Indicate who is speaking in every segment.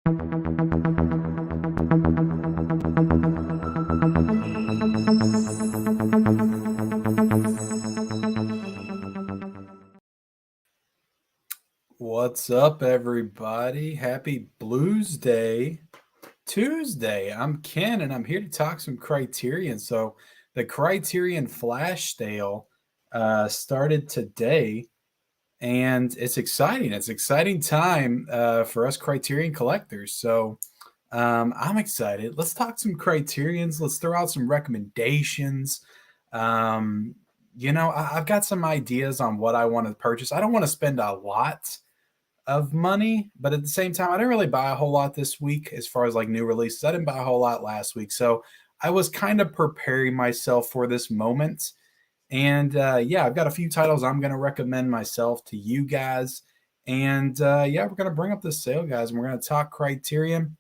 Speaker 1: What's up, everybody? Happy Blues Day Tuesday. I'm Ken, and I'm here to talk some Criterion. So the Criterion Flash Sale started today, and it's exciting. It's an exciting time for us Criterion collectors. So I'm excited. Let's talk some Criterions. Let's throw out some recommendations. I've got some ideas on what I want to purchase. I don't want to spend a lot of money, but at the same time, I didn't really buy a whole lot this week as far as like new releases. I didn't buy a whole lot last week. So I was kind of preparing myself for this moment. And I've got a few titles I'm going to recommend myself to you guys. And we're going to bring up the sale, guys, and we're going to talk Criterion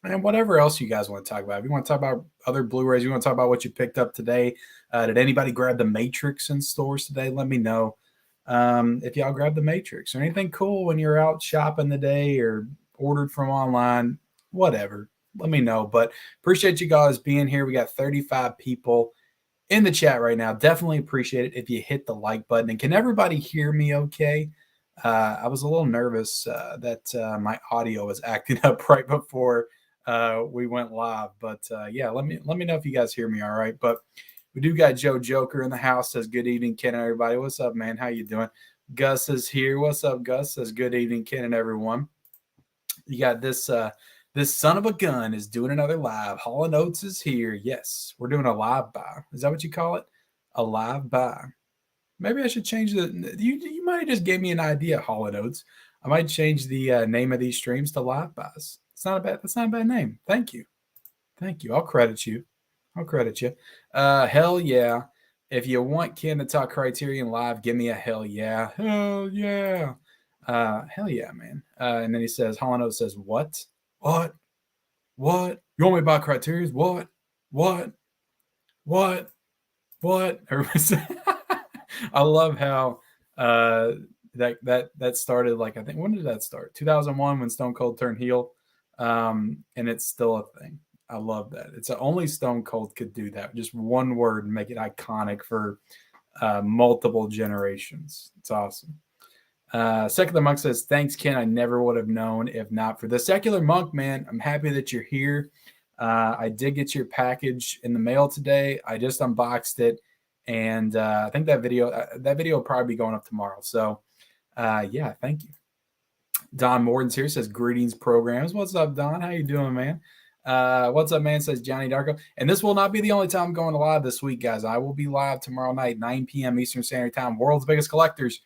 Speaker 1: and whatever else you guys want to talk about. If you want to talk about other Blu-rays, you want to talk about what you picked up today. Did anybody grab the Matrix in stores today? Let me know. If y'all grab the Matrix or anything cool when you're out shopping today or ordered from online, whatever, let me know. But appreciate you guys being here. We got 35 people in the chat right now. Definitely appreciate it if you hit the like button. And can everybody hear me okay? I was a little nervous that my audio was acting up right before we went live. But let me know if you guys hear me all right. But we do got Joe Joker in the house. Says good evening, Ken and everybody. What's up, man? How you doing? Gus is here. What's up, Gus? Says good evening, Ken and everyone. You got this son of a gun is doing another live. Hall & Oates is here. Yes, we're doing a live buy. Is that what you call it? A live buy. Maybe I should change you might have just gave me an idea, Hall & Oates. I might change the name of these streams to live buys. That's not a bad name. Thank you. I'll credit you. Hell yeah. If you want Ken to talk Criterion live, give me a hell yeah. Hell yeah. Hell yeah, man. And then he says, Hall & Oates says, what? You want me to buy Criterions? What? I love how that started, like, I think, when did that start? 2001 when Stone Cold turned heel. And it's still a thing. I love that. It's only Stone Cold could do that. Just one word and make it iconic for multiple generations. It's awesome. Secular Monk says, thanks, Ken. I never would have known if not for the Secular Monk, man. I'm happy that you're here. I did get your package in the mail today. I just unboxed it. And I think that video will probably be going up tomorrow. So, thank you. Don Morton's here, says, greetings, programs. What's up, Don? How you doing, man? What's up, man? Says Johnny Darko. And this will not be the only time I'm going live this week, guys. I will be live tomorrow night, 9 p.m. Eastern Standard Time. World's Biggest Collectors,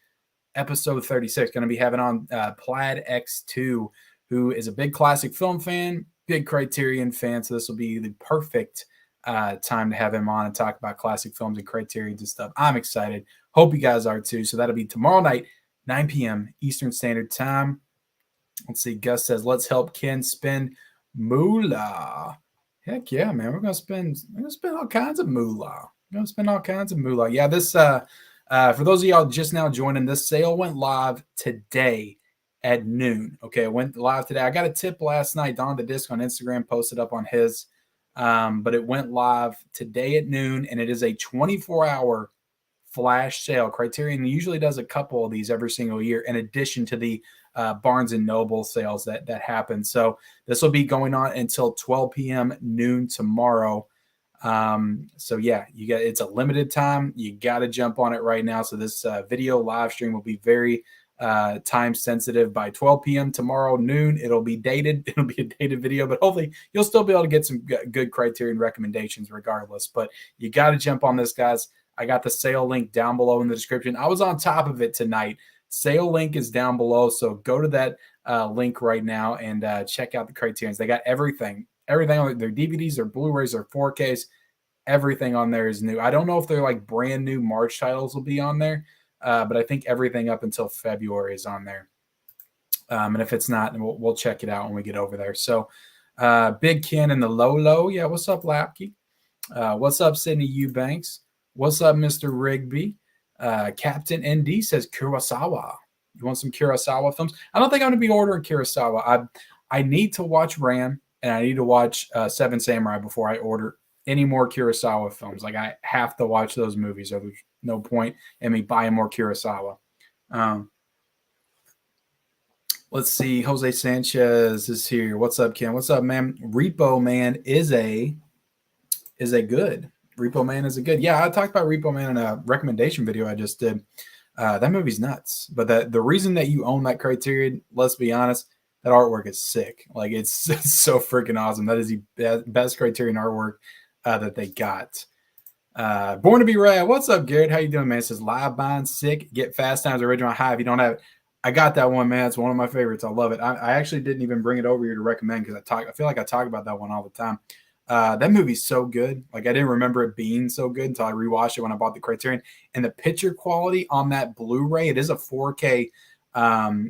Speaker 1: episode 36. Going to be having on Plaid X2, who is a big classic film fan, big Criterion fan. So this will be the perfect time to have him on and talk about classic films and Criterions and stuff. I'm excited. Hope you guys are too. So that'll be tomorrow night, 9 p.m. Eastern Standard Time. Let's see. Gus says, let's help Ken spend moolah. Heck yeah, man. We're gonna spend all kinds of moolah. Yeah, this for those of y'all just now joining, this sale went live today at noon. Okay, it went live today. I got a tip last night. Don the Disc on Instagram posted up on his, but it went live today at noon, and it is a 24-hour flash sale. Criterion usually does a couple of these every single year, in addition to the Barnes and Noble sales that happen. So this will be going on until 12 p.m. noon tomorrow. It's a limited time. You got to jump on it right now. So this video live stream will be very time sensitive. By 12 p.m. tomorrow noon, it'll be dated. It'll be a dated video, but hopefully you'll still be able to get some good Criterion recommendations regardless. But you got to jump on this, guys. I got the sale link down below in the description. I was on top of it tonight. Sale link is down below, so go to that link right now and check out the Criterions. They got everything on their DVDs, their Blu-rays, their 4Ks. Everything on there is new. I don't know if they're like brand new March titles will be on there, but I think everything up until February is on there. And if it's not, we'll check it out when we get over there. So Big Ken and the Lolo. Yeah, what's up, Lapke? What's up, Sydney Eubanks? What's up, Mr. Rigby? Captain ND says Kurosawa. You want some Kurosawa films? I don't think I'm going to be ordering Kurosawa. I need to watch Ran and I need to watch Seven Samurai before I order any more Kurosawa films. Like I have to watch those movies, or there's no point in me buying more Kurosawa. Let's see. Jose Sanchez is here. What's up, Ken? What's up, man? Repo Man is a good. Repo Man is a good. Yeah, I talked about Repo Man in a recommendation video I just did. That movie's nuts. But the reason that you own that Criterion, let's be honest, that artwork is sick. Like it's so freaking awesome. That is the best Criterion artwork that they got. Born to be Rad. What's up, Garrett? How you doing, man? It says live bind sick. Get Fast Times original high. If you don't have it, I got that one, man. It's one of my favorites. I love it. I actually didn't even bring it over here to recommend because I feel like I talk about that one all the time. That movie's so good. Like I didn't remember it being so good until I rewatched it when I bought the Criterion. And the picture quality on that Blu-ray, it is a 4K.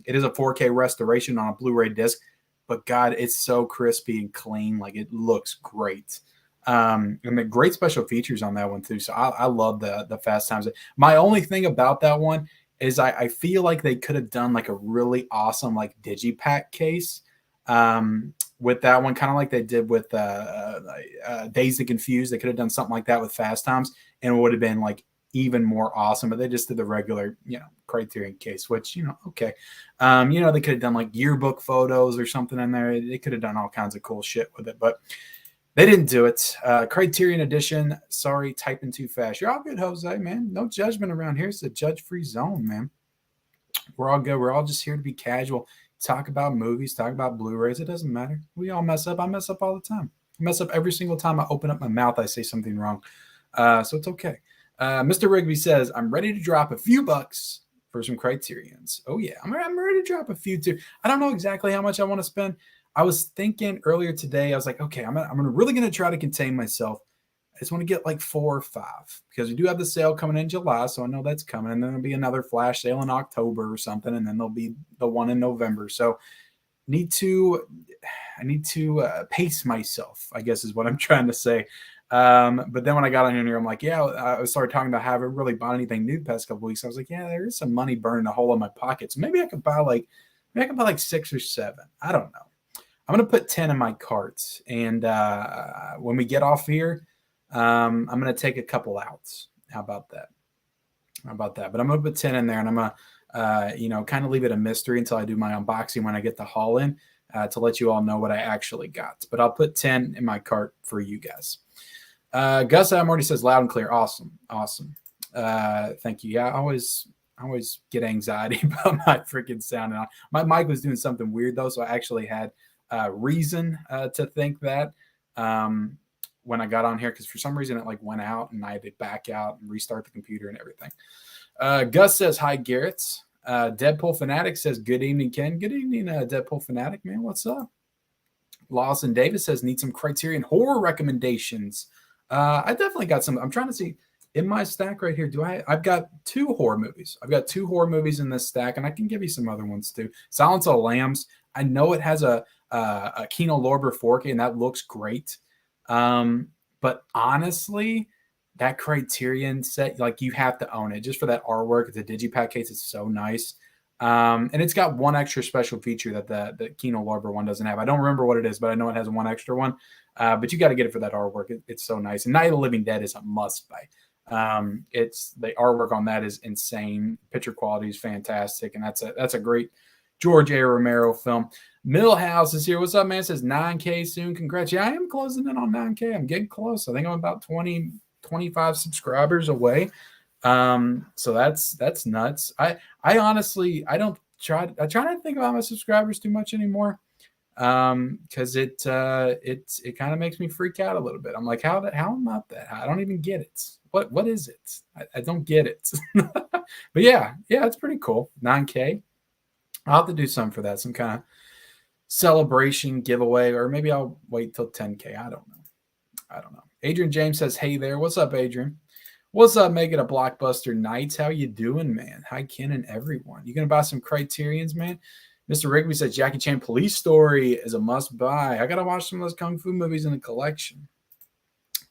Speaker 1: It is a 4K restoration on a Blu-ray disc, but God, it's so crispy and clean. Like it looks great. And the great special features on that one too. So I love the Fast Times. My only thing about that one is I feel like they could have done like a really awesome like digipack case with that one, kind of like they did with Dazed and Confused. They could have done something like that with Fast Times, and it would have been like even more awesome. But they just did the regular, Criterion case, which okay. They could have done like yearbook photos or something in there. They could have done all kinds of cool shit with it, but they didn't do it. Criterion edition. Sorry, typing too fast. You're all good, Jose, man. No judgment around here. It's a judge-free zone, man. We're all good. We're all just here to be casual. Talk about movies, talk about Blu-rays. It doesn't matter. We all mess up. I mess up all the time. I mess up every single time I open up my mouth. I say something wrong. So it's okay. Mr. Rigby says, I'm ready to drop a few bucks for some Criterions. Oh, yeah. I'm ready to drop a few, too. I don't know exactly how much I want to spend. I was thinking earlier today, I was like, okay, I'm really going to try to contain myself. I just want to get like 4 or 5 because we do have the sale coming in July. So I know that's coming. And then there'll be another flash sale in October or something. And then there'll be the one in November. So I need to pace myself, I guess is what I'm trying to say. But then when I got on here, I'm like, yeah, I started talking about haven't really bought anything new the past couple of weeks. I was like, yeah, there is some money burning a hole in my pocket. So maybe I could buy like 6 or 7. I don't know. I'm going to put 10 in my carts. And when we get off here, I'm going to take a couple outs. How about that? But I'm going to put 10 in there, and I'm going to, kind of leave it a mystery until I do my unboxing when I get the haul in to let you all know what I actually got. But I'll put 10 in my cart for you guys. Gus already says loud and clear. Awesome. Thank you. Yeah, I always get anxiety about my freaking sound. And my mic was doing something weird, though, so I actually had reason to think that when I got on here, because for some reason it like went out and I had to back out and restart the computer and everything. Gus says hi, Garrett. Deadpool Fanatic says good evening, Ken. Good evening, Deadpool Fanatic, man. What's up? Lawson Davis says need some Criterion horror recommendations. I definitely got some. I'm trying to see in my stack right here. I've got 2 horror movies. I've got 2 horror movies in this stack, and I can give you some other ones too. Silence of the Lambs. I know it has a Kino Lorber 4K, and that looks great. But honestly, that Criterion set, like you have to own it just for that artwork. It's a digipack case. It's so nice. And it's got one extra special feature that the Kino Lorber one doesn't have. I don't remember what it is, but I know it has one extra one. But you got to get it for that artwork. It's so nice. And Night of the Living Dead is a must buy. It's the artwork on that is insane. Picture quality is fantastic. And that's a great George A. Romero film. Millhouse is here. What's up, man? It says 9K soon. Congrats. Yeah, I am closing in on 9K. I'm getting close. I think I'm about 20, 25 subscribers away. So that's nuts. I honestly, I try not to think about my subscribers too much anymore. Cause it kind of makes me freak out a little bit. I'm like, how am I that? I don't even get it. What is it? I don't get it. But yeah, it's pretty cool. 9K. I'll have to do something for that. Some kind of celebration giveaway, or maybe I'll wait till 10K. I don't know. Adrian James says, hey there. What's up, Adrian? What's up, Make It a Blockbuster Nights? How you doing, man? Hi, Ken and everyone. You going to buy some Criterions, man? Mr. Rigby says Jackie Chan Police Story is a must-buy. I got to watch some of those Kung Fu movies in the collection.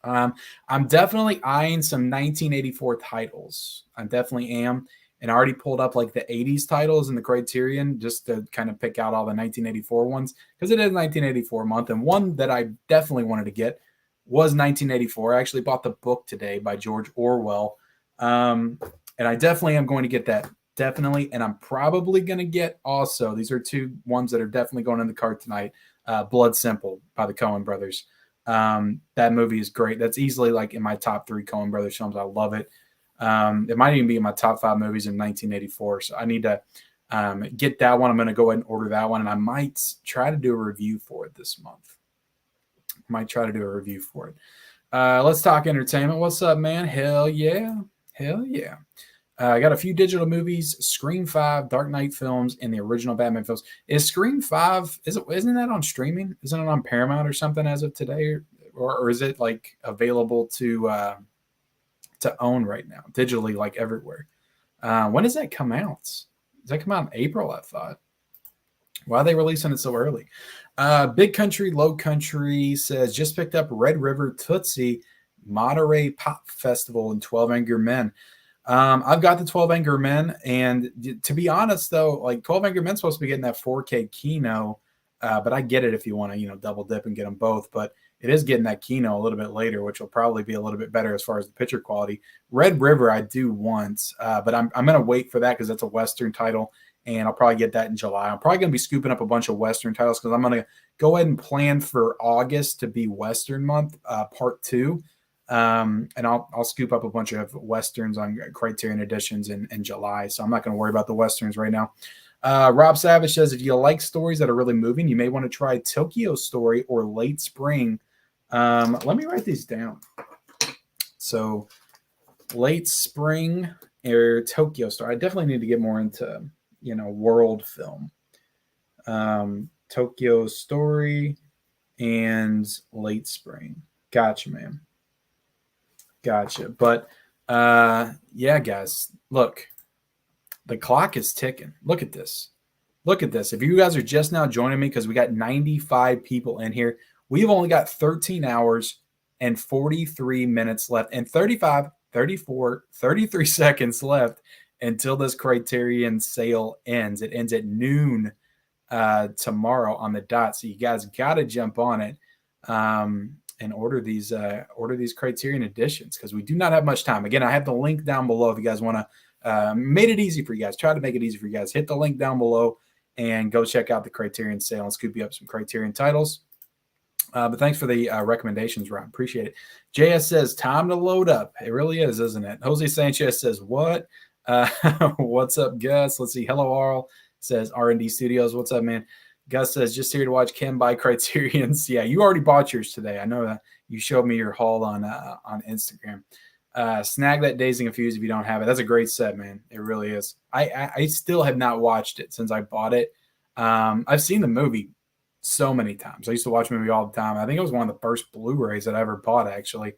Speaker 1: I'm definitely eyeing some 1984 titles. I definitely am. and I already pulled up like the 80s titles in the Criterion just to kind of pick out all the 1984 ones because it is 1984 month. And one that I definitely wanted to get was 1984. I actually bought the book today by George Orwell. And I definitely am going to get that. Definitely. And I'm probably going to get also, these are two ones that are definitely going in the cart tonight. Blood Simple by the Coen brothers. That movie is great. That's easily like in my top 3 Coen brothers films. I love it. It might even be in my top 5 movies in 1984. So I need to get that one. I'm going to go ahead and order that one. And I might try to do a review for it this month. Let's talk entertainment. What's up, man? Hell yeah. I got a few digital movies, Scream 5, Dark Knight films, and the original Batman films. Is Scream 5, isn't that on streaming? Isn't it on Paramount or something as of today? Or is it like available to own right now, digitally, like everywhere? When does that come out? Does that come out in April, I thought? Why are they releasing it so early? Big Country, Low Country says, just picked up Red River Tootsie Monterey Pop Festival and 12 Angry Men. I've got the 12 Angry Men, and to be honest, though, like 12 Angry Men supposed to be getting that 4K Kino, but I get it if you want to, double dip and get them both. But it is getting that Kino a little bit later, which will probably be a little bit better as far as the picture quality. Red River, I do want, but I'm going to wait for that because that's a Western title, and I'll probably get that in July. I'm probably going to be scooping up a bunch of Western titles because I'm going to go ahead and plan for August to be Western month, part 2. And I'll scoop up a bunch of Westerns on Criterion editions in July. So I'm not going to worry about the Westerns right now. Rob Savage says, if you like stories that are really moving, you may want to try Tokyo Story or Late Spring. Let me write these down. So Late Spring or Tokyo Story. I definitely need to get more into, world film. Tokyo Story and Late Spring. Gotcha, man. Gotcha. But yeah, guys, look, the clock is ticking. Look at this. If you guys are just now joining me, because we got 95 people in here, we've only got 13 hours and 43 minutes left and 35, 34, 33 seconds left until this Criterion sale ends. It ends at noon tomorrow on the dot. So you guys got to jump on it. And order these Criterion editions because we do not have much time. Again, I have the link down below if you guys want to. Made it easy for you guys. Try to make it easy for you guys. Hit the link down below and go check out the Criterion sale and scoop you up some Criterion titles. But thanks for the recommendations, Rob. Appreciate it. JS says, time to load up. It really is, isn't it? Jose Sanchez says, what? What's up, Gus? Let's see. Hello, Arl. Says R&D Studios. What's up, man? Gus says, just here to watch Ken buy Criterions. Yeah, you already bought yours today. I know that you showed me your haul on Instagram. Snag that Dazed and Confused if you don't have it. That's a great set, man. It really is. I still have not watched it since I bought it. I've seen the movie so many times. I used to watch the movie all the time. I think it was one of the first Blu-rays that I ever bought, actually.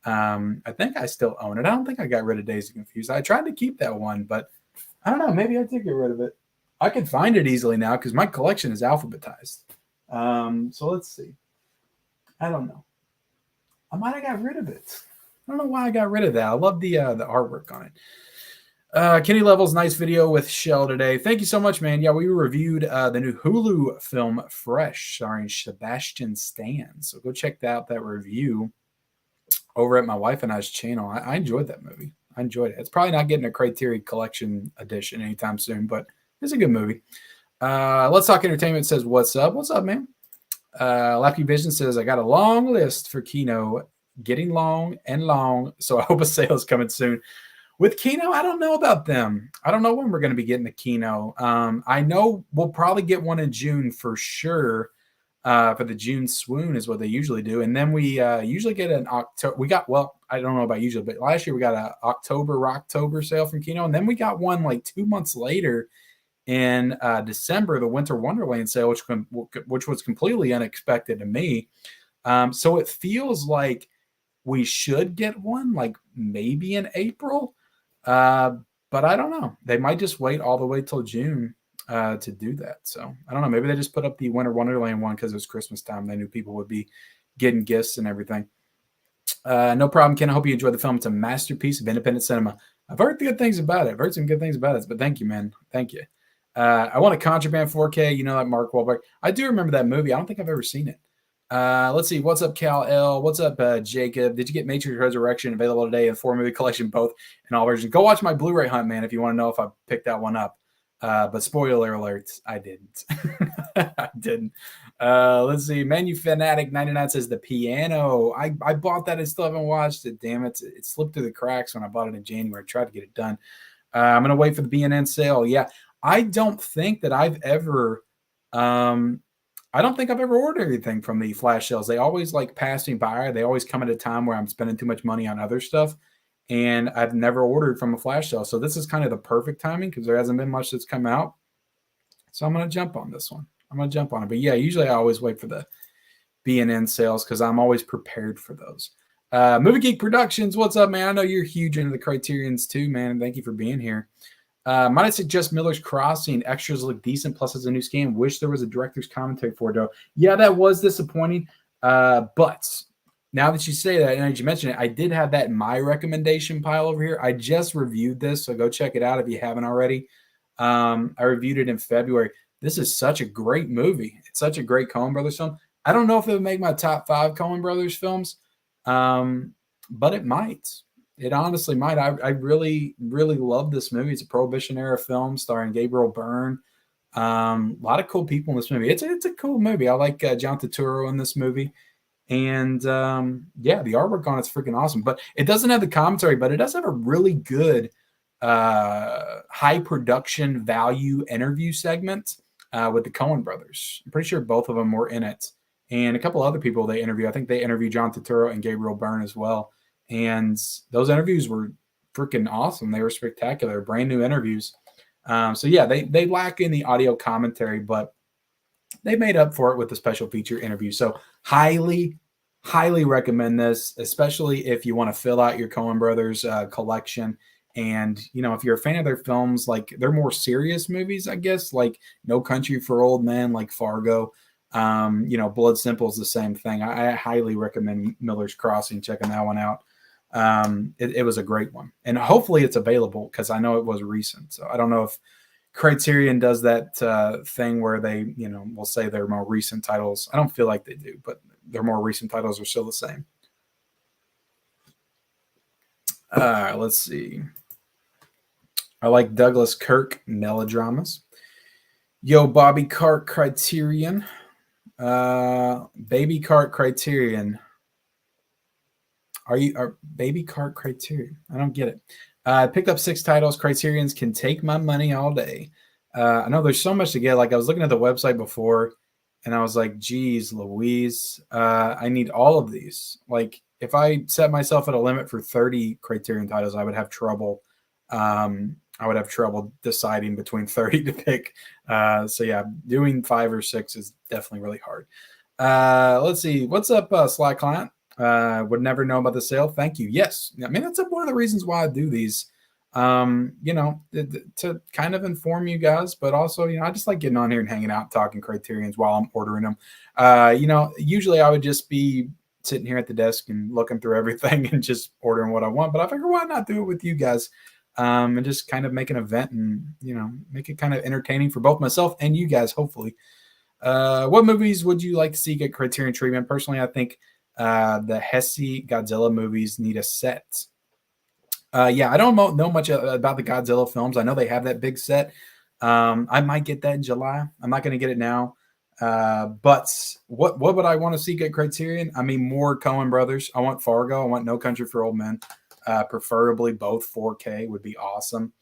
Speaker 1: I think I still own it. I don't think I got rid of Dazed and Confused. I tried to keep that one, but I don't know. Maybe I did get rid of it. I can find it easily now because my collection is alphabetized. So let's see. I don't know. I might have got rid of it. I don't know why I got rid of that. I love the artwork on it. Kenny Levels, nice video with Shell today. Thank you so much, man. Yeah, we reviewed the new Hulu film Fresh, starring Sebastian Stan. So go check out that review over at my wife and I's channel. I enjoyed that movie. I enjoyed it. It's probably not getting a Criterion Collection edition anytime soon, but it's a good movie. Let's Talk Entertainment says, what's up? What's up, man? Lappy Vision says, I got a long list for Kino, getting long and long, so I hope a sale is coming soon. With Kino, I don't know about them. I don't know when we're going to be getting the Kino. I know we'll probably get one in June for sure. For the June swoon is what they usually do. And then we usually get an October. I don't know about usually, but last year we got an October sale from Kino. And then we got one like 2 months later in December, the Winter Wonderland sale, which was completely unexpected to me. So it feels like we should get one, like maybe in April. But I don't know. They might just wait all the way till June to do that. So I don't know. Maybe they just put up the Winter Wonderland one because it was Christmas time. They knew people would be getting gifts and everything. No problem, Ken. I hope you enjoyed the film. It's a masterpiece of independent cinema. I've heard good things about it. I've heard some good things about it, but thank you, man. Thank you. I want a Contraband 4K. You know that Mark Wahlberg. I do remember that movie. I don't think I've ever seen it. Let's see. What's up, Cal L? What's up, Jacob? Did you get Matrix Resurrection available today? A 4-movie collection, both in all versions. Go watch my Blu-ray hunt, man, if you want to know if I picked that one up. But spoiler alert, I didn't. I didn't. Let's see. Menu Fanatic 99 says The Piano. I bought that. I still haven't watched it. Damn it. It slipped through the cracks when I bought it in January. I tried to get it done. I'm going to wait for the BNN sale. Yeah. I don't think that I've ever I don't think I've ever ordered anything from the flash sales. They always like pass me by. They always come at a time where I'm spending too much money on other stuff. And I've never ordered from a flash sale. So this is kind of the perfect timing because there hasn't been much that's come out. So I'm going to jump on this one. I'm going to jump on it. But yeah, usually I always wait for the BNN sales because I'm always prepared for those. Movie Geek Productions, what's up, man? I know you're huge into the Criterions too, man. Thank you for being here. Might I suggest Miller's Crossing? Extras look decent, plus it's a new scan. Wish there was a director's commentary for it, though. Yeah, that was disappointing. But now that you say that, and as you mentioned it, I did have that in my recommendation pile over here. I just reviewed this, so go check it out if you haven't already. I reviewed it in February. This is such a great movie. It's such a great Coen Brothers film. I don't know if it would make my top 5 Coen Brothers films, but it might. It honestly might. I really, really love this movie. It's a Prohibition era film starring Gabriel Byrne. A lot of cool people in this movie. It's a cool movie. I like John Turturro in this movie. And yeah, the artwork on it's freaking awesome. But it doesn't have the commentary, but it does have a really good high production value interview segment with the Coen brothers. I'm pretty sure both of them were in it. And a couple other people they interview. I think they interviewed John Turturro and Gabriel Byrne as well. And those interviews were freaking awesome. They were spectacular, brand new interviews. So yeah, they lack in the audio commentary, but they made up for it with the special feature interview. So highly, highly recommend this, especially if you want to fill out your Coen Brothers collection. And, you know, if you're a fan of their films, like they're more serious movies, I guess, like No Country for Old Men, like Fargo. You know, Blood Simple is the same thing. I highly recommend Miller's Crossing, checking that one out. It was a great one, and hopefully it's available because I know it was recent. So I don't know if Criterion does that thing where they, you know, will say their more recent titles. I don't feel like they do, but their more recent titles are still the same. Let's see. I like Douglas Kirk melodramas. Yo, Bobby Cart Criterion. Baby Cart Criterion. Are Baby Cart Criterion? I don't get it. I picked up 6 titles. Criterions can take my money all day. I know there's so much to get. Like I was looking at the website before, and I was like, "Geez, Louise, I need all of these." Like if I set myself at a limit for 30 Criterion titles, I would have trouble. I would have trouble deciding between 30 to pick. So yeah, doing 5 or 6 is definitely really hard. Let's see. What's up, Sly Client? Would never know about the sale. Thank you. Yes. I mean, that's one of the reasons why I do these, you know, to kind of inform you guys, but also, you know, I just like getting on here and hanging out, talking Criterions while I'm ordering them. You know, usually I would just be sitting here at the desk and looking through everything and just ordering what I want, but I figure why not do it with you guys? And just kind of make an event and, you know, make it kind of entertaining for both myself and you guys, hopefully. What movies would you like to see get Criterion treatment? Personally, I think the Hesse Godzilla movies need a set. Yeah, I don't know much about the Godzilla films. I know they have that big set. I might get that in July. I'm not going to get it now. But what would I want to see get Criterion? I mean, more Coen Brothers. I want Fargo. I want No Country for Old Men. Preferably both 4K would be awesome.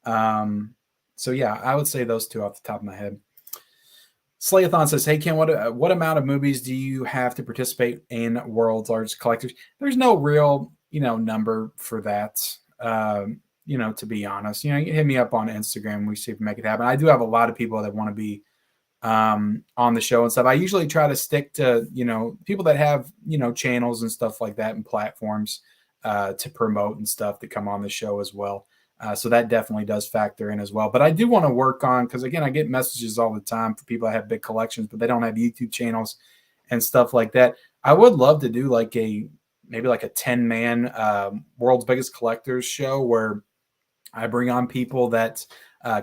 Speaker 1: So yeah, I would say those two off the top of my head. Slayathon says, "Hey Ken, what amount of movies do you have to participate in World's Largest Collectors?" There's no real, you know, number for that. You know, to be honest, you know, you hit me up on Instagram. We see if we make it happen. I do have a lot of people that want to be on the show and stuff. I usually try to stick to, you know, people that have, you know, channels and stuff like that and platforms to promote and stuff to come on the show as well. So that definitely does factor in as well. But I do want to work on, because again, I get messages all the time for people that have big collections, but they don't have YouTube channels and stuff like that. I would love to do like a maybe like a 10-man world's biggest collectors show where I bring on people that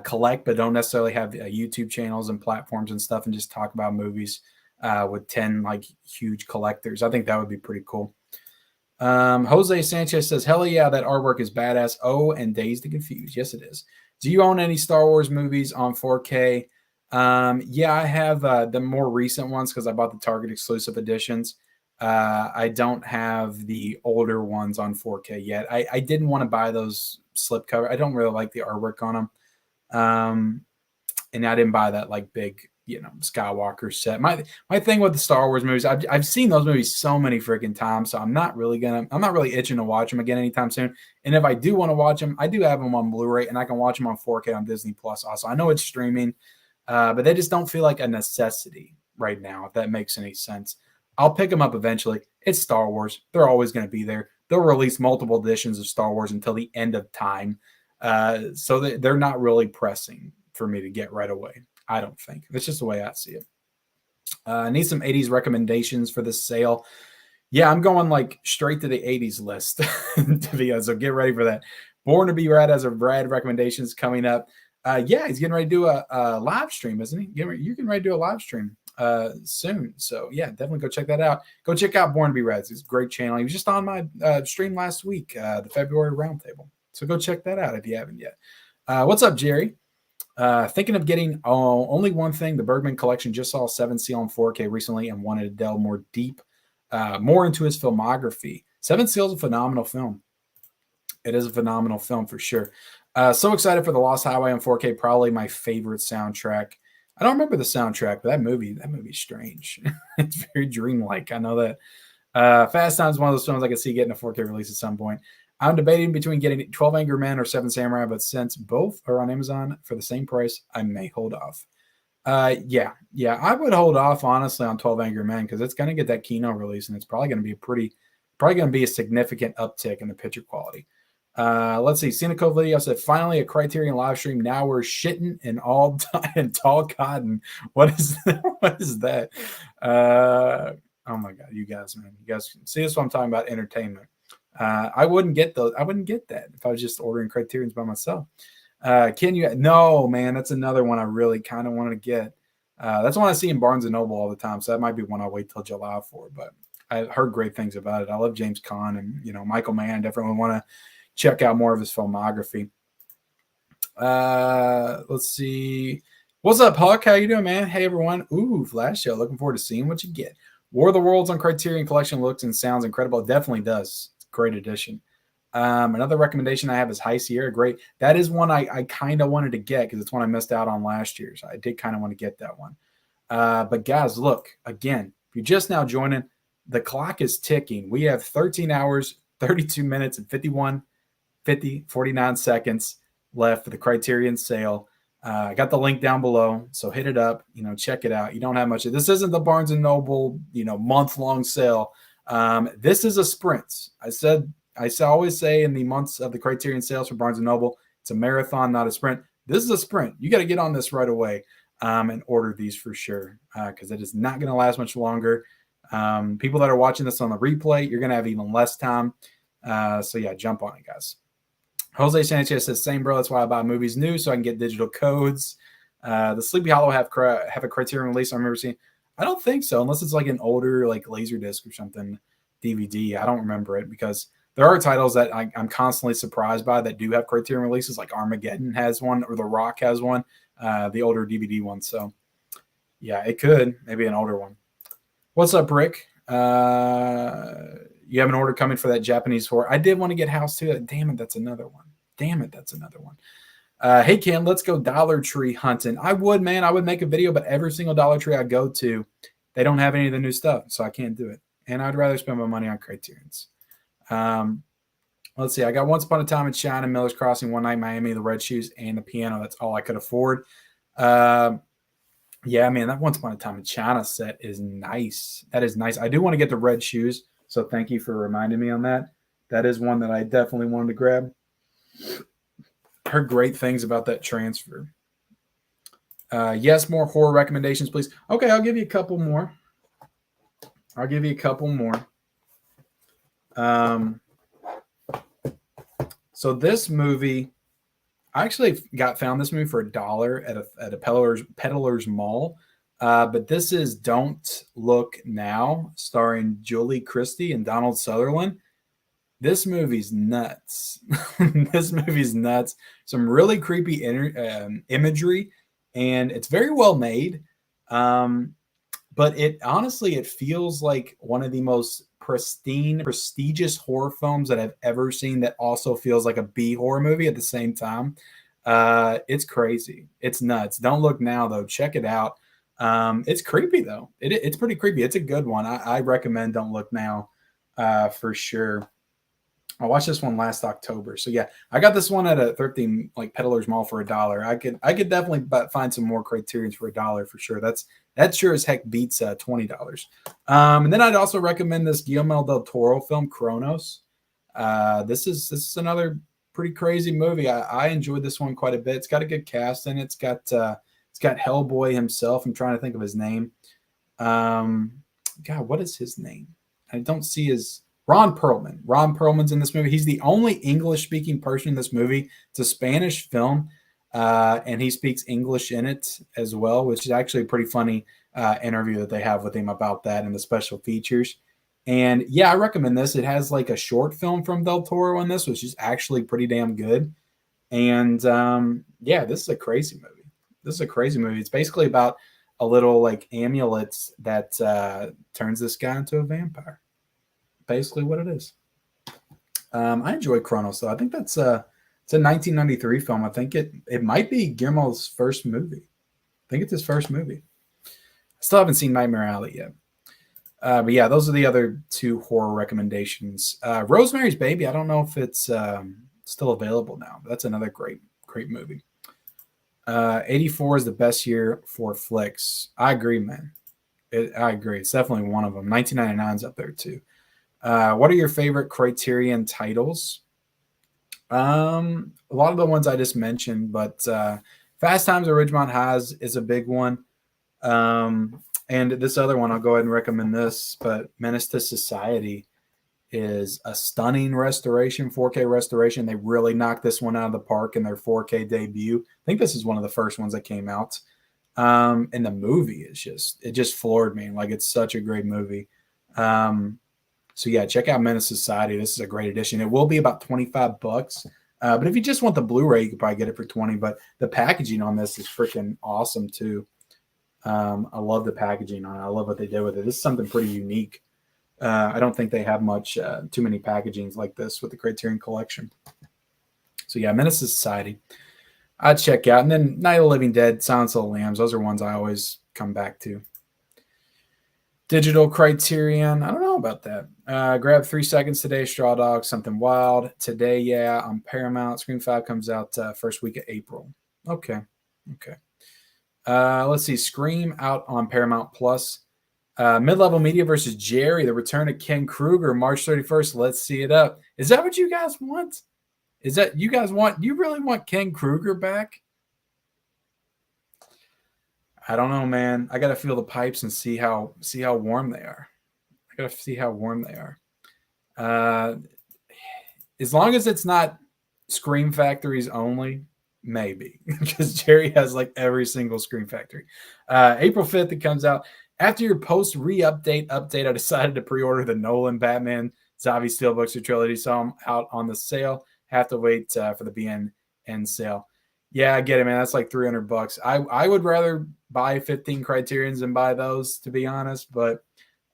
Speaker 1: collect but don't necessarily have YouTube channels and platforms and stuff, and just talk about movies with 10 like huge collectors. I think that would be pretty cool. Jose Sanchez says, hell yeah, that artwork is badass. Oh, and Dazed and Confused. Yes, it is. Do you own any Star Wars movies on 4K? Yeah, I have the more recent ones because I bought the Target exclusive editions. I don't have the older ones on 4K yet. I didn't want to buy those slipcover. I don't really like the artwork on them. And I didn't buy that like big, Skywalker set. My thing with the Star Wars movies, I've seen those movies so many freaking times, so I'm not really itching to watch them again anytime soon. And if I do want to watch them, I do have them on Blu-ray, and I can watch them on 4K on Disney Plus. Also, I know it's streaming, but they just don't feel like a necessity right now. If that makes any sense, I'll pick them up eventually. It's Star Wars; they're always going to be there. They'll release multiple editions of Star Wars until the end of time, so they're not really pressing for me to get right away. I don't think. That's just the way I see it. I need some 80s recommendations for this sale. Yeah, I'm going like straight to the 80s list to be honest, so get ready for that. Born to Be Rad has a Brad recommendations coming up. Yeah, he's getting ready to do a live stream, isn't he? You're getting ready to do a live stream soon. So yeah, definitely go check that out. Go check out Born to Be Rad. It's a great channel. He was just on my stream last week, the February roundtable. So go check that out if you haven't yet. What's up, Jerry? Thinking of getting only one thing. The Bergman collection. Just saw Seven Seal on 4K recently and wanted to delve more into his filmography. Seven Seal is a phenomenal film. It is a phenomenal film for sure. So excited for The Lost Highway on 4K. Probably my favorite soundtrack. I don't remember the soundtrack, but that movie's strange. It's very dreamlike. I know that. Fast Times is one of those films I can see getting a 4K release at some point. I'm debating between getting 12 Angry Men or 7 Samurai, but since both are on Amazon for the same price, I may hold off. Yeah, I would hold off honestly on 12 Angry Men because it's going to get that Kino release, and it's probably going to be a significant uptick in the picture quality. Let's see. Cynical Video said, finally a Criterion live stream. Now we're shitting in all in tall cotton. What is that? What is that? Oh my God, you guys, man. You guys see this? What I'm talking about, entertainment. I wouldn't get those. I wouldn't get that if I was just ordering Criterions by myself. No, man, that's another one I really kind of wanted to get. That's one I see in Barnes and Noble all the time. So that might be one I'll wait till July for, but I heard great things about it. I love James Caan and, Michael Mann. Definitely want to check out more of his filmography. Let's see. What's up, Huck? How you doing, man? Hey, everyone. Ooh, Flash Show. Looking forward to seeing what you get. War of the Worlds on Criterion Collection looks and sounds incredible. It definitely does. Great addition. Another recommendation I have is High Sierra. Great. That is one I kind of wanted to get because it's one I missed out on last year. So I did kind of want to get that one. But guys, look, again, if you're just now joining, the clock is ticking. We have 13 hours, 32 minutes, and 49 seconds left for the Criterion sale. I got the link down below, so hit it up. Check it out. You don't have much. This isn't the Barnes and Noble, month-long sale. This is a sprint. I always say in the months of the Criterion sales for Barnes & Noble, it's a marathon, not a sprint. This is a sprint. You got to get on this right away and order these for sure because it is not going to last much longer. People that are watching this on the replay, you're going to have even less time. So, yeah, jump on it, guys. Jose Sanchez says, same, bro. That's why I buy movies new so I can get digital codes. The Sleepy Hollow have a Criterion release. I remember seeing. I don't think so, unless it's like an older like Laserdisc or something DVD. I don't remember it because there are titles that I'm constantly surprised by that do have Criterion releases, like Armageddon has one or The Rock has one, the older DVD one. So, yeah, it could. Maybe an older one. What's up, Rick? You have an order coming for that Japanese horror. I did want to get House 2. Damn it, that's another one. Hey, Ken, let's go Dollar Tree hunting. I would make a video, but every single Dollar Tree I go to, they don't have any of the new stuff, so I can't do it. And I'd rather spend my money on Criterions. Let's see. I got Once Upon a Time in China, Miller's Crossing, One Night in Miami, The Red Shoes, and The Piano. That's all I could afford. Yeah, man, that Once Upon a Time in China set is nice. That is nice. I do want to get The Red Shoes, so thank you for reminding me on that. That is one that I definitely wanted to grab. Heard great things about that transfer. Yes, more horror recommendations, please. Okay, I'll give you a couple more. So this movie, I actually found this movie for $1 at a peddler's mall. But this is Don't Look Now, starring Julie Christie and Donald Sutherland. This movie's nuts. This movie's nuts. Some really creepy imagery, and it's very well made. But it honestly, it feels like one of the most prestigious horror films that I've ever seen. That also feels like a B horror movie at the same time. It's crazy. It's nuts. Don't Look Now, though. Check it out. It's creepy though. It's pretty creepy. It's a good one. I recommend Don't Look Now, for sure. I watched this one last October. So yeah, I got this one at a thrifty like Peddler's Mall for $1. I could definitely find some more Criterions for $1 for sure. That sure as heck beats $20. And then I'd also recommend this Guillermo del Toro film, Kronos. This is another pretty crazy movie. I enjoyed this one quite a bit. It's got a good cast in it. It's got Hellboy himself. I'm trying to think of his name. God, what is his name? I don't see his. Ron Perlman. Ron Perlman's in this movie. He's the only English-speaking person in this movie. It's a Spanish film, and he speaks English in it as well, which is actually a pretty funny interview that they have with him about that and the special features. And yeah, I recommend this. It has like a short film from Del Toro in this, which is actually pretty damn good. And yeah, this is a crazy movie. This is a crazy movie. It's basically about a little like amulet that turns this guy into a vampire. Basically what it is. I enjoy Kronos, though. I think it's a 1993 film. I think it might be Guillermo's first movie. I think it's his first movie. I still haven't seen Nightmare Alley yet. But yeah, those are the other two horror recommendations. Rosemary's Baby, I don't know if it's still available now. But that's another great movie. 84 is the best year for flicks. I agree, man. I agree. It's definitely one of them. 1999 is up there, too. What are your favorite Criterion titles? A lot of the ones I just mentioned, but Fast Times at Ridgemont High is a big one. And this other one, I'll go ahead and recommend this, but Menace to Society is a stunning restoration, 4K restoration. They really knocked this one out of the park in their 4K debut. I think this is one of the first ones that came out. And the movie is just floored me. Like, it's such a great movie. So yeah, check out Menace Society. This is a great edition. It will be about $25. But if you just want the Blu-ray, you could probably get it for $20. But the packaging on this is freaking awesome too. I love the packaging on it. I love what they did with it. This is something pretty unique. I don't think they have too many packagings like this with the Criterion Collection. So yeah, Menace Society. I'd check out. And then Night of the Living Dead, Silence of the Lambs. Those are ones I always come back to. Digital Criterion. I don't know about that. Grab 3 Seconds today. Straw Dogs, Something Wild. Today, yeah, on Paramount. Scream 5 comes out first week of April. Okay. Let's see. Scream out on Paramount Plus. Mid-Level Media versus Jerry. The return of Ken Kruger, March 31st. Let's see it up. Is that what you guys want? Is that you guys want? You really want Ken Kruger back? I don't know, man. I got to feel the pipes and see how warm they are. I got to see how warm they are. As long as it's not Scream Factories only, maybe. Because Jerry has like every single Scream Factory. April 5th, it comes out. After your post-re-update update, I decided to pre-order the Nolan Batman Zavi Steelbooks or Trilogy. So I'm out on the sale. Have to wait for the BNN sale. Yeah, I get it, man. That's like $300. I would rather buy 15 Criterions than buy those, to be honest. But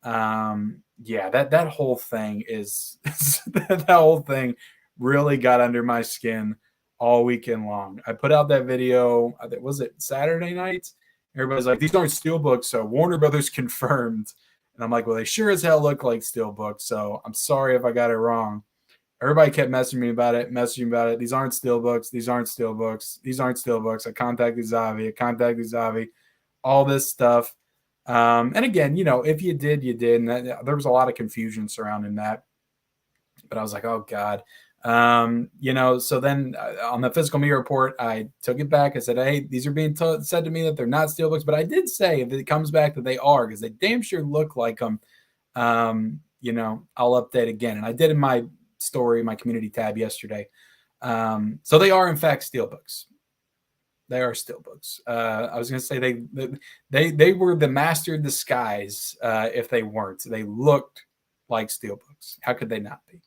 Speaker 1: yeah, that whole thing is that whole thing really got under my skin all weekend long. I put out that video. Was it Saturday night? Everybody's like, these aren't Steelbooks, so Warner Brothers confirmed. And I'm like, well, they sure as hell look like Steelbooks. So I'm sorry if I got it wrong. Everybody kept messaging me about it. These aren't Steelbooks. These aren't Steelbooks. I contacted Zavi. All this stuff. And again, if you did, you did. And there was a lot of confusion surrounding that. But I was like, oh, God. So then on the physical media report, I took it back. I said, hey, these are being said to me that they're not Steelbooks. But I did say if it comes back that they are, because they damn sure look like them. I'll update again. And I did in my story, my community tab yesterday. So they are in fact steelbooks. They are steelbooks. I was going to say they were the master disguise. If they weren't, they looked like steelbooks. How could they not be?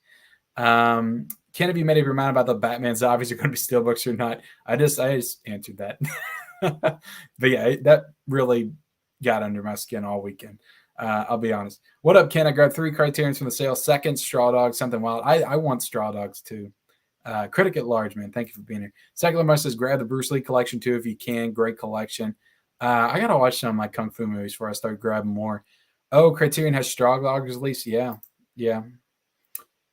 Speaker 1: Ken, have you made up your mind about the Batman zombies are going to be steelbooks or not? I just answered that. But yeah, that really got under my skin all weekend. I'll be honest. What up, Ken? I grabbed 3 Criterions from the sale. Second, Straw Dogs, something wild. I want Straw Dogs too. Critic at large, man. Thank you for being here. Secular Must says grab the Bruce Lee collection too if you can. Great collection. I gotta watch some of my kung fu movies before I start grabbing more. Oh, Criterion has Straw Dogs released. Yeah.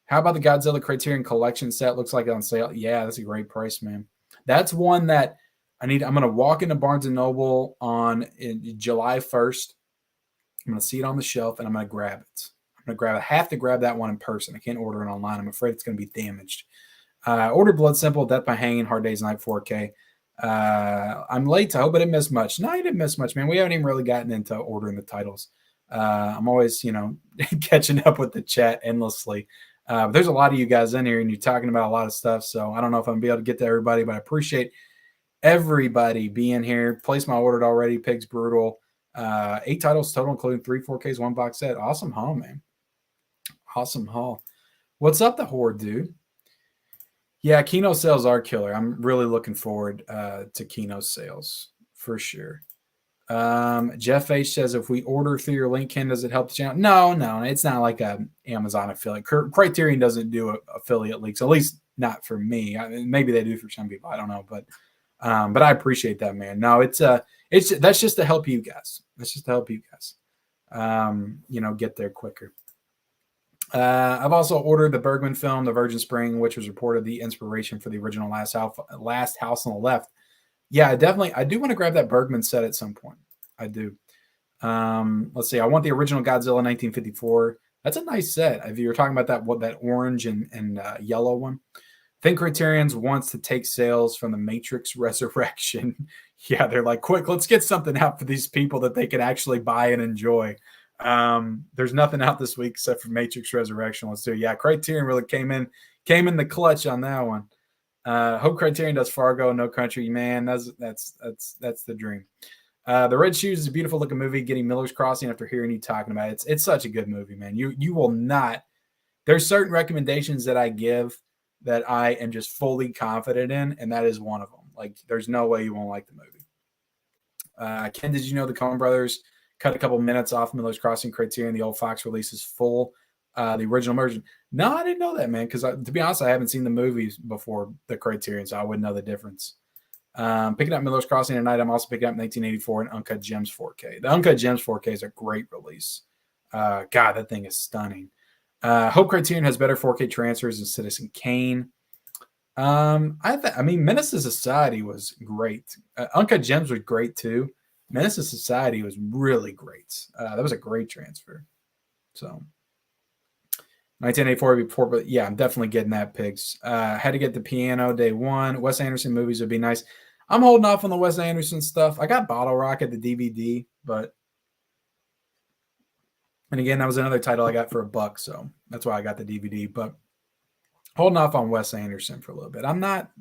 Speaker 1: How about the Godzilla Criterion collection set? Looks like it's on sale. Yeah, that's a great price, man. That's one that I'm gonna walk into Barnes and Noble on July 1st. I'm gonna see it on the shelf and I'm gonna grab it. I have to grab that one in person. I can't order it online. I'm afraid it's gonna be damaged. Ordered Blood Simple, Death by Hanging, Hard Day's Night 4K. I'm late. I hope I didn't miss much. No, I didn't miss much, man. We haven't even really gotten into ordering the titles. I'm always, catching up with the chat endlessly. But there's a lot of you guys in here and you're talking about a lot of stuff. So I don't know if I'm going to be able to get to everybody, but I appreciate everybody being here. Placed my order already. Pigs Brutal. 8 titles total, including 3 4Ks, 1 box set. Awesome haul, man. Awesome haul. What's up, the Horde, dude? Yeah, Kino sales are killer. I'm really looking forward to Kino sales for sure. Jeff H says, if we order through your link, Ken, does it help the channel? No, it's not like a Amazon affiliate. Criterion doesn't do affiliate links, at least not for me. Maybe they do for some people. I don't know, but I appreciate that, man. No, that's just to help you guys. Get there quicker. I've also ordered the Bergman film, The Virgin Spring, which was reported the inspiration for the original Last House on the Left. Yeah, I do want to grab that Bergman set at some point. I do. Let's see. I want the original Godzilla 1954. That's a nice set. If you're talking about that orange and yellow one. I think Criterion's wants to take sales from the Matrix Resurrection. Yeah, they're like, quick, let's get something out for these people that they can actually buy and enjoy. There's nothing out this week except for Matrix Resurrection. Let's do it. Yeah, Criterion really came in the clutch on that one. Hope Criterion does Fargo, No Country. Man, that's the dream. The Red Shoes is a beautiful looking movie. Getting Miller's Crossing after hearing you talking about it. It's such a good movie, man. You will not. There's certain recommendations that I give that I am just fully confident in, and that is one of them. Like, there's no way you won't like the movie. Ken, did you know the Coen Brothers cut a couple minutes off Miller's Crossing Criterion? The old Fox release is full. The original version. No, I didn't know that, man, because to be honest, I haven't seen the movies before the Criterion, so I wouldn't know the difference. Picking up Miller's Crossing tonight. I'm also picking up 1984 and Uncut Gems 4K. The Uncut Gems 4K is a great release. God, that thing is stunning. Hope Criterion has better 4K transfers than Citizen Kane. Menace to Society was great. Uncut Gems was great too. Menace to Society was really great. That was a great transfer. So 1984 before, but yeah, I'm definitely getting that, Pigs. Had to get the piano day one. Wes Anderson movies would be nice. I'm holding off on the Wes Anderson stuff. I got Bottle Rocket, the DVD, and again, that was another title I got for $1, so that's why I got the DVD. But holding off on Wes Anderson for a little bit. I'm not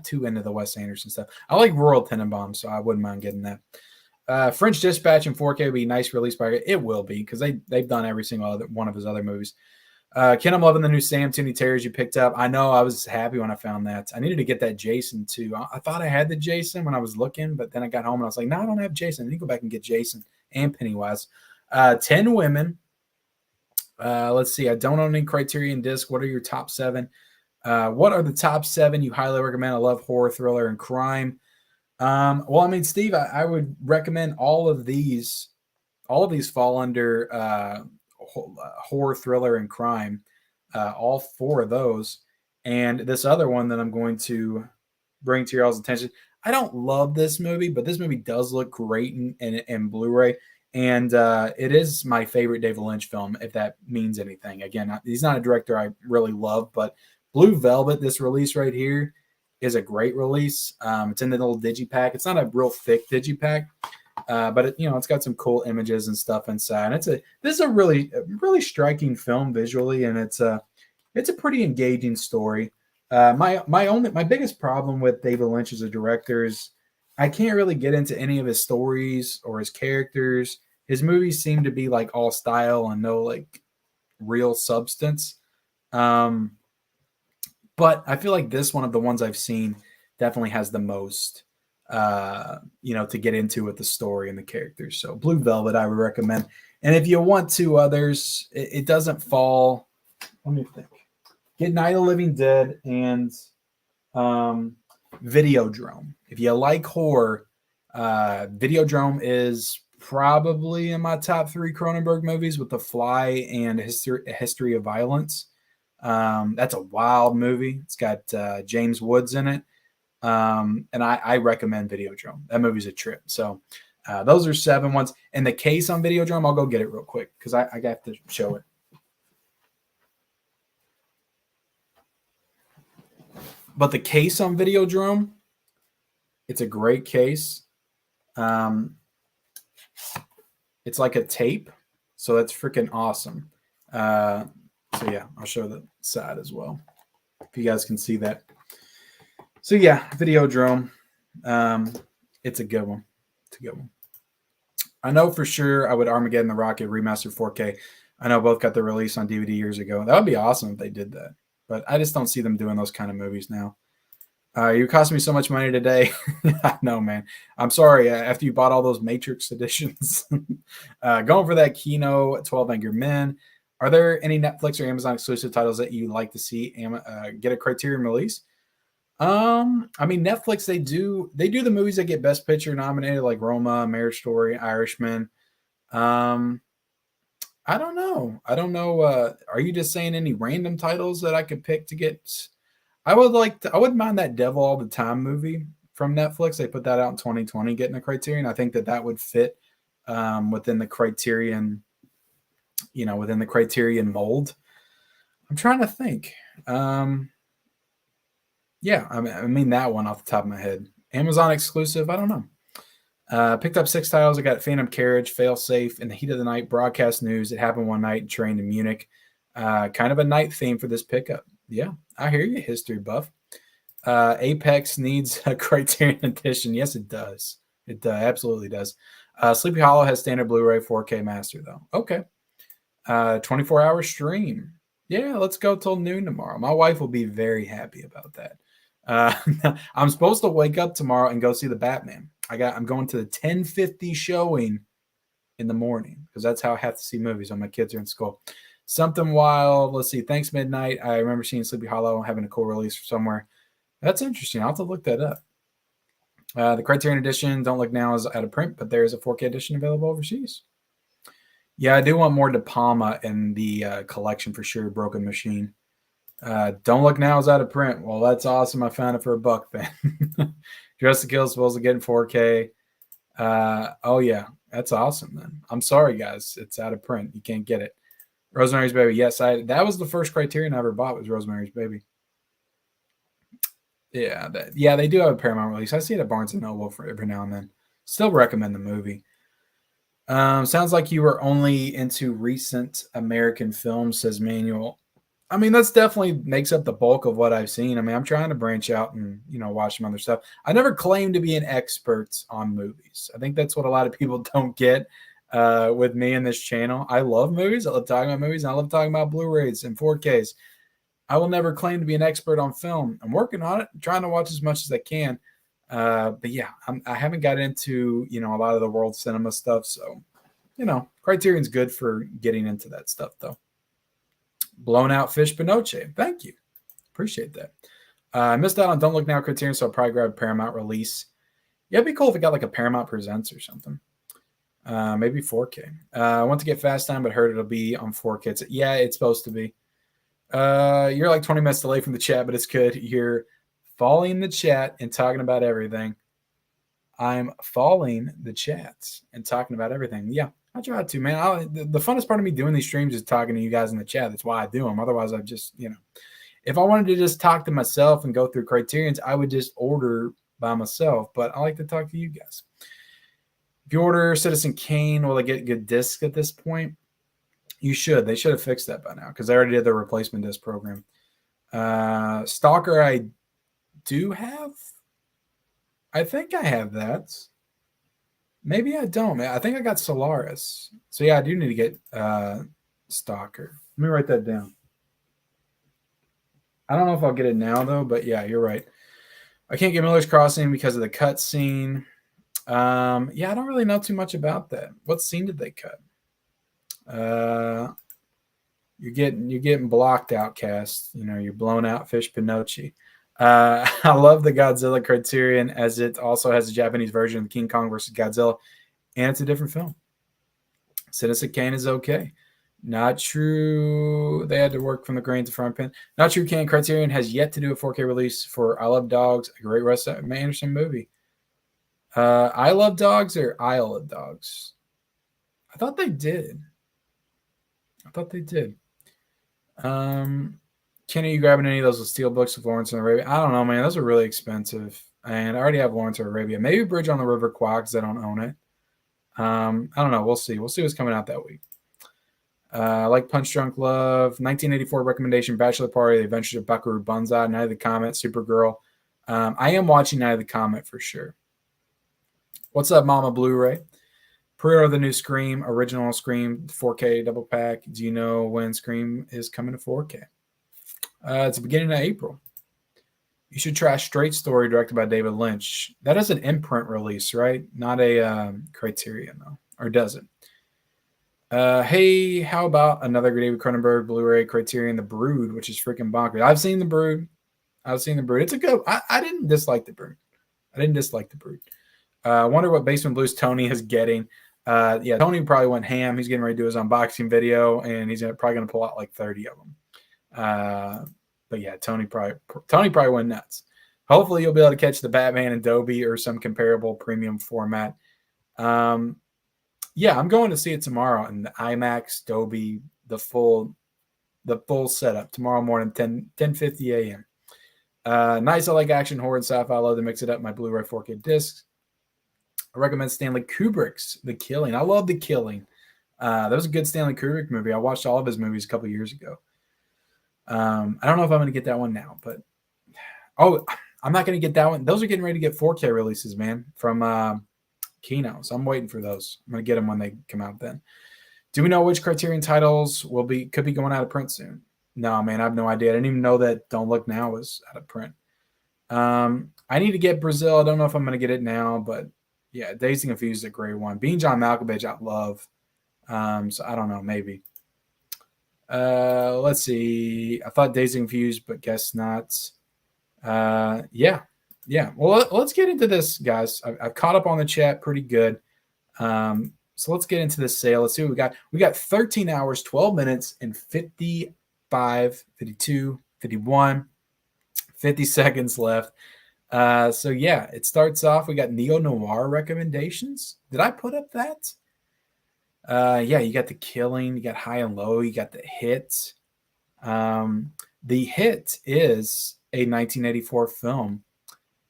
Speaker 1: too into the Wes Anderson stuff. I like Royal Tenenbaums, so I wouldn't mind getting that. French Dispatch in 4K would be a nice release by it will be because they've done every single one of his other movies. Ken, I'm loving the new Sam Tooney Terriers you picked up. I know I was happy when I found that. I needed to get that Jason too. I thought I had the Jason when I was looking, but then I got home and I was like, no, I don't have Jason. I need to go back and get Jason and Pennywise. 10 women. Let's see. I don't own any Criterion disc. What are your top 7? What are the top 7 you highly recommend? I love horror, thriller, and crime. Steve, I would recommend all of these fall under horror, thriller, and crime. All 4 of those. And this other one that I'm going to bring to your all's attention. I don't love this movie, but this movie does look great in Blu-ray. And it is my favorite David Lynch film, if that means anything. Again, he's not a director I really love, but Blue Velvet, this release right here, is a great release. It's in the little digipack. It's not a real thick digipack, But it's got some cool images and stuff inside. And this is a really striking film visually, and it's a pretty engaging story. My biggest problem with David Lynch as a director is I can't really get into any of his stories or his characters. His movies seem to be like all style and no like real substance. But I feel like this one of the ones I've seen definitely has the most, to get into with the story and the characters. So Blue Velvet, I would recommend. And if you want two others, it doesn't fall. Let me think. Get Night of the Living Dead and Videodrome. If you like horror, Videodrome is probably in my top 3 Cronenberg movies with The Fly and A History of Violence. That's a wild movie. It's got James Woods in it. And I recommend Videodrome. That movie's a trip. So those are 7 ones. And the case on Videodrome, I'll go get it real quick because I got to show it. But the case on Videodrome, it's a great case. It's like a tape. So that's freaking awesome. So yeah, I'll show the side as well, if you guys can see that. So yeah, Videodrome. It's a good one. It's a good one. I know for sure I would Armageddon the Rocket remastered 4K. I know both got the release on DVD years ago. That would be awesome if they did that. But I just don't see them doing those kind of movies now. You cost me so much money today. I know, man. I'm sorry. After you bought all those Matrix editions, going for that Kino 12 Angry Men. Are there any Netflix or Amazon exclusive titles that you like to see get a Criterion release? I mean, Netflix, they do the movies that get Best Picture nominated, like Roma, Marriage Story, Irishman. I don't know. Are you just saying any random titles that I could pick to get? I wouldn't mind that Devil All the Time movie from Netflix. They put that out in 2020, getting a Criterion. I think that would fit within the Criterion, within the Criterion mold. I'm trying to think. Yeah, I mean that one off the top of my head. Amazon exclusive, I don't know. Picked up 6 titles. I got Phantom Carriage, Fail Safe, In the Heat of the Night, Broadcast News, It Happened One Night, Train to Munich. Kind of a night theme for this pickup. Yeah, I hear you, history buff. Apex needs a Criterion edition. Yes, it does. It absolutely does. Sleepy Hollow has standard Blu-ray 4K master, though. Okay. 24-hour stream. Yeah, let's go till noon tomorrow. My wife will be very happy about that. I'm supposed to wake up tomorrow and go see the Batman. I'm going to the 10:50 showing in the morning because that's how I have to see movies when my kids are in school. Something wild. Let's see. Thanks Midnight. I remember seeing Sleepy Hollow having a cool release somewhere. That's interesting. I'll have to look that up. The Criterion edition, Don't Look Now, is out of print, but there is a 4K edition available overseas. Yeah, I do want more De Palma in the collection for sure. Broken Machine. Don't Look Now is out of print. Well, that's awesome. I found it for $1 then. Dress to Kill is supposed to get in 4K. Oh, yeah. That's awesome then. I'm sorry, guys. It's out of print. You can't get it. Rosemary's Baby. Yes, that was the first Criterion I ever bought was Rosemary's Baby. Yeah, they do have a Paramount release. I see it at Barnes & Noble for every now and then. Still recommend the movie. Sounds like you were only into recent American films, says Manuel. I mean, that's definitely makes up the bulk of what I've seen. I mean, I'm trying to branch out and, watch some other stuff. I never claimed to be an expert on movies. I think that's what a lot of people don't get with me in this channel. I love movies. I love talking about movies. And I love talking about Blu-rays and 4Ks. I will never claim to be an expert on film. I'm working on it, trying to watch as much as I can. But yeah, I haven't got into, a lot of the world cinema stuff. So, Criterion's good for getting into that stuff though. Blown Out Fish Pinoche. Thank you. Appreciate that. I missed out on Don't Look Now Criterion, so I'll probably grab a Paramount release. Yeah, it'd be cool if it got like a Paramount Presents or something. Maybe 4K. I want to get Fast Time, but heard it'll be on 4K. Yeah, it's supposed to be. You're like 20 minutes delayed from the chat, but it's good. You're following the chat and talking about everything. I'm following the chats and talking about everything. Yeah, I try to, man. The funnest part of me doing these streams is talking to you guys in the chat. That's why I do them. Otherwise, I just, if I wanted to just talk to myself and go through Criterions, I would just order by myself. But I like to talk to you guys. If you order Citizen Kane, will they get good discs at this point? You should. They should have fixed that by now because they already did the replacement disc program. Stalker, I do have. I think I have that. Maybe I don't. I think I got Solaris. So yeah, I do need to get Stalker. Let me write that down. I don't know if I'll get it now though, but yeah, you're right. I can't get Miller's Crossing because of the cut scene. Yeah, I don't really know too much about that. What scene did they cut? You're getting blocked, Outcast. You know, you're blown out, Fish Pinocchi. I love the Godzilla Criterion as it also has a Japanese version of King Kong versus Godzilla, and it's a different film. Citizen Kane is okay. Not true. They had to work from the grain to front pin. Not true. Criterion has yet to do a 4K release for I Love Dogs, a great Wes Anderson movie. I Love Dogs or Isle of Dogs? I thought they did. Kenny, you grabbing any of those steel books with Lawrence and Arabia? I don't know, man. Those are really expensive. And I already have Lawrence and Arabia. Maybe Bridge on the River Kwai because I don't own it. I don't know. We'll see. We'll see what's coming out that week. Like Punch Drunk Love, 1984 recommendation, Bachelor Party, The Adventures of Buckaroo Banzai, Night of the Comet, Supergirl. I am watching Night of the Comet for sure. What's up, Mama Blu-ray? Pre-order the new Scream, original Scream 4K double pack. Do you know when Scream is coming to 4K? It's the beginning of April. You should try Straight Story, directed by David Lynch. That is an imprint release, right? Not a Criterion, though. Or does it? Hey, how about another David Cronenberg Blu-ray Criterion, The Brood, which is freaking bonkers. I've seen The Brood. It's a good. I didn't dislike The Brood. I wonder what Basement Blues Tony is getting. Yeah, Tony probably went ham. He's getting ready to do his unboxing video, and he's probably going to pull out like 30 of them. But yeah, Tony probably went nuts. Hopefully, you'll be able to catch the Batman and Dolby or some comparable premium format. Yeah, I'm going to see it tomorrow in the IMAX, Dolby, the full setup tomorrow morning, 10:50 a.m. Nice. I like action, horror, and sci-fi. I love to mix it up in my Blu-ray 4K discs. I recommend Stanley Kubrick's The Killing. I love The Killing. That was a good Stanley Kubrick movie. I watched all of his movies a couple years ago. I don't know if I'm going to get that one now, but I'm not going to get that one. Those are getting ready to get 4K releases, man, from Kino. So I'm waiting for those. I'm going to get them when they come out then. Do we know which Criterion titles could be going out of print soon? No, man, I have no idea. I didn't even know that Don't Look Now was out of print. I need to get Brazil. I don't know if I'm going to get it now, but yeah, Dazed and Confused is a great one. Being John Malkovich, I love. So I don't know, maybe. Let's see. I thought Dazed and Confused, but guess not. Yeah. Well, let's get into this, guys. I've caught up on the chat pretty good. So let's get into this sale. Let's see what we got. We got 13 hours, 12 minutes, and 55, 52, 51, 50 seconds left. So yeah, it starts off. We got neo-noir recommendations. Did I put up that? Yeah, you got The Killing, you got High and Low, you got The Hit. The Hit is a 1984 film.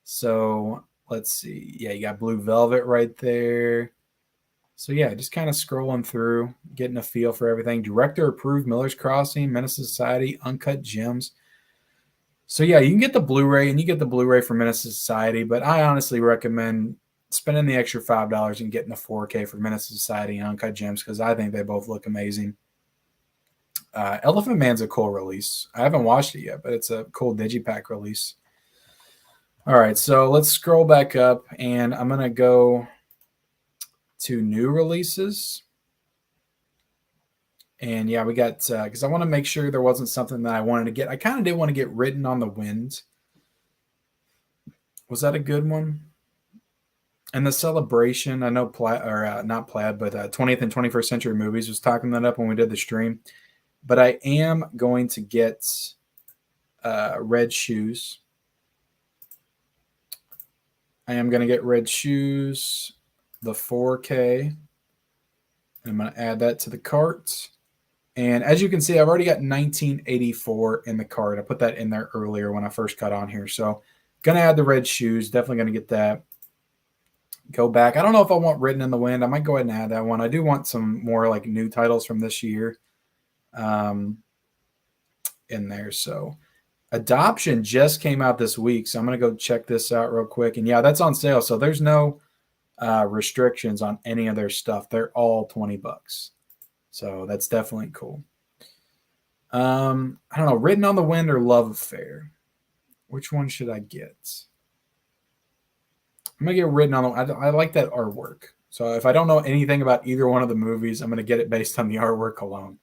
Speaker 1: So let's see. Yeah, you got Blue Velvet right there. So yeah, just kind of scrolling through, getting a feel for everything. Director approved, Miller's Crossing, Menace to Society, Uncut Gems. So yeah, you can get the Blu-ray, and you get the Blu-ray for Menace to Society, but I honestly recommend spending the extra $5 and getting the 4K for Menace to Society and Uncut Gems because I think they both look amazing. Elephant Man's a cool release. I haven't watched it yet, but it's a cool digipack release. All right, so let's scroll back up, and I'm going to go to new releases. And yeah, we got, because I want to make sure there wasn't something that I wanted to get. I kind of did want to get Written on the Wind. Was that a good one? And the Celebration, I know not Plaid, but 20th and 21st Century Movies was talking that up when we did the stream. But I am going to get Red Shoes. I am going to get Red Shoes, the 4K. I'm going to add that to the cart. And as you can see, I've already got 1984 in the cart. I put that in there earlier when I first got on here. So going to add the Red Shoes. Definitely going to get that. go back. I don't know if I want Written in the Wind. I might go ahead and add that one. I do want some more like new titles from this year in there. So Adoption just came out this week. So I'm going to go check this out real quick. And yeah, that's on sale. So there's no restrictions on any of their stuff. They're all $20. So that's definitely cool. I don't know, Written on the Wind or Love Affair. Which one should I get? I'm gonna get Written on the. I like that artwork. So if I don't know anything about either one of the movies, I'm gonna get it based on the artwork alone.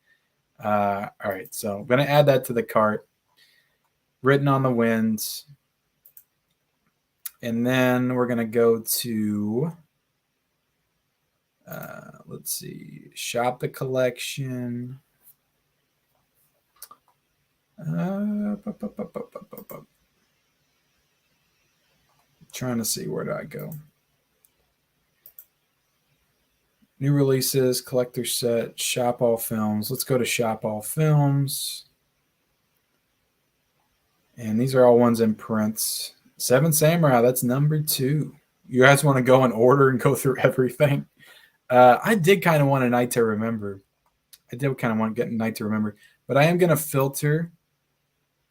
Speaker 1: All right, so I'm gonna add that to the cart. Written on the Wind, and then we're gonna go to. Let's see, shop the collection. Trying to see, where do I go? New releases, collector set, shop all films. Let's go to shop all films. And these are all ones in prints. Seven Samurai, that's number 2. You guys want to go in order and go through everything? I did kind of want A Night to Remember. I did kind of want to get A Night to Remember. But I am going to filter.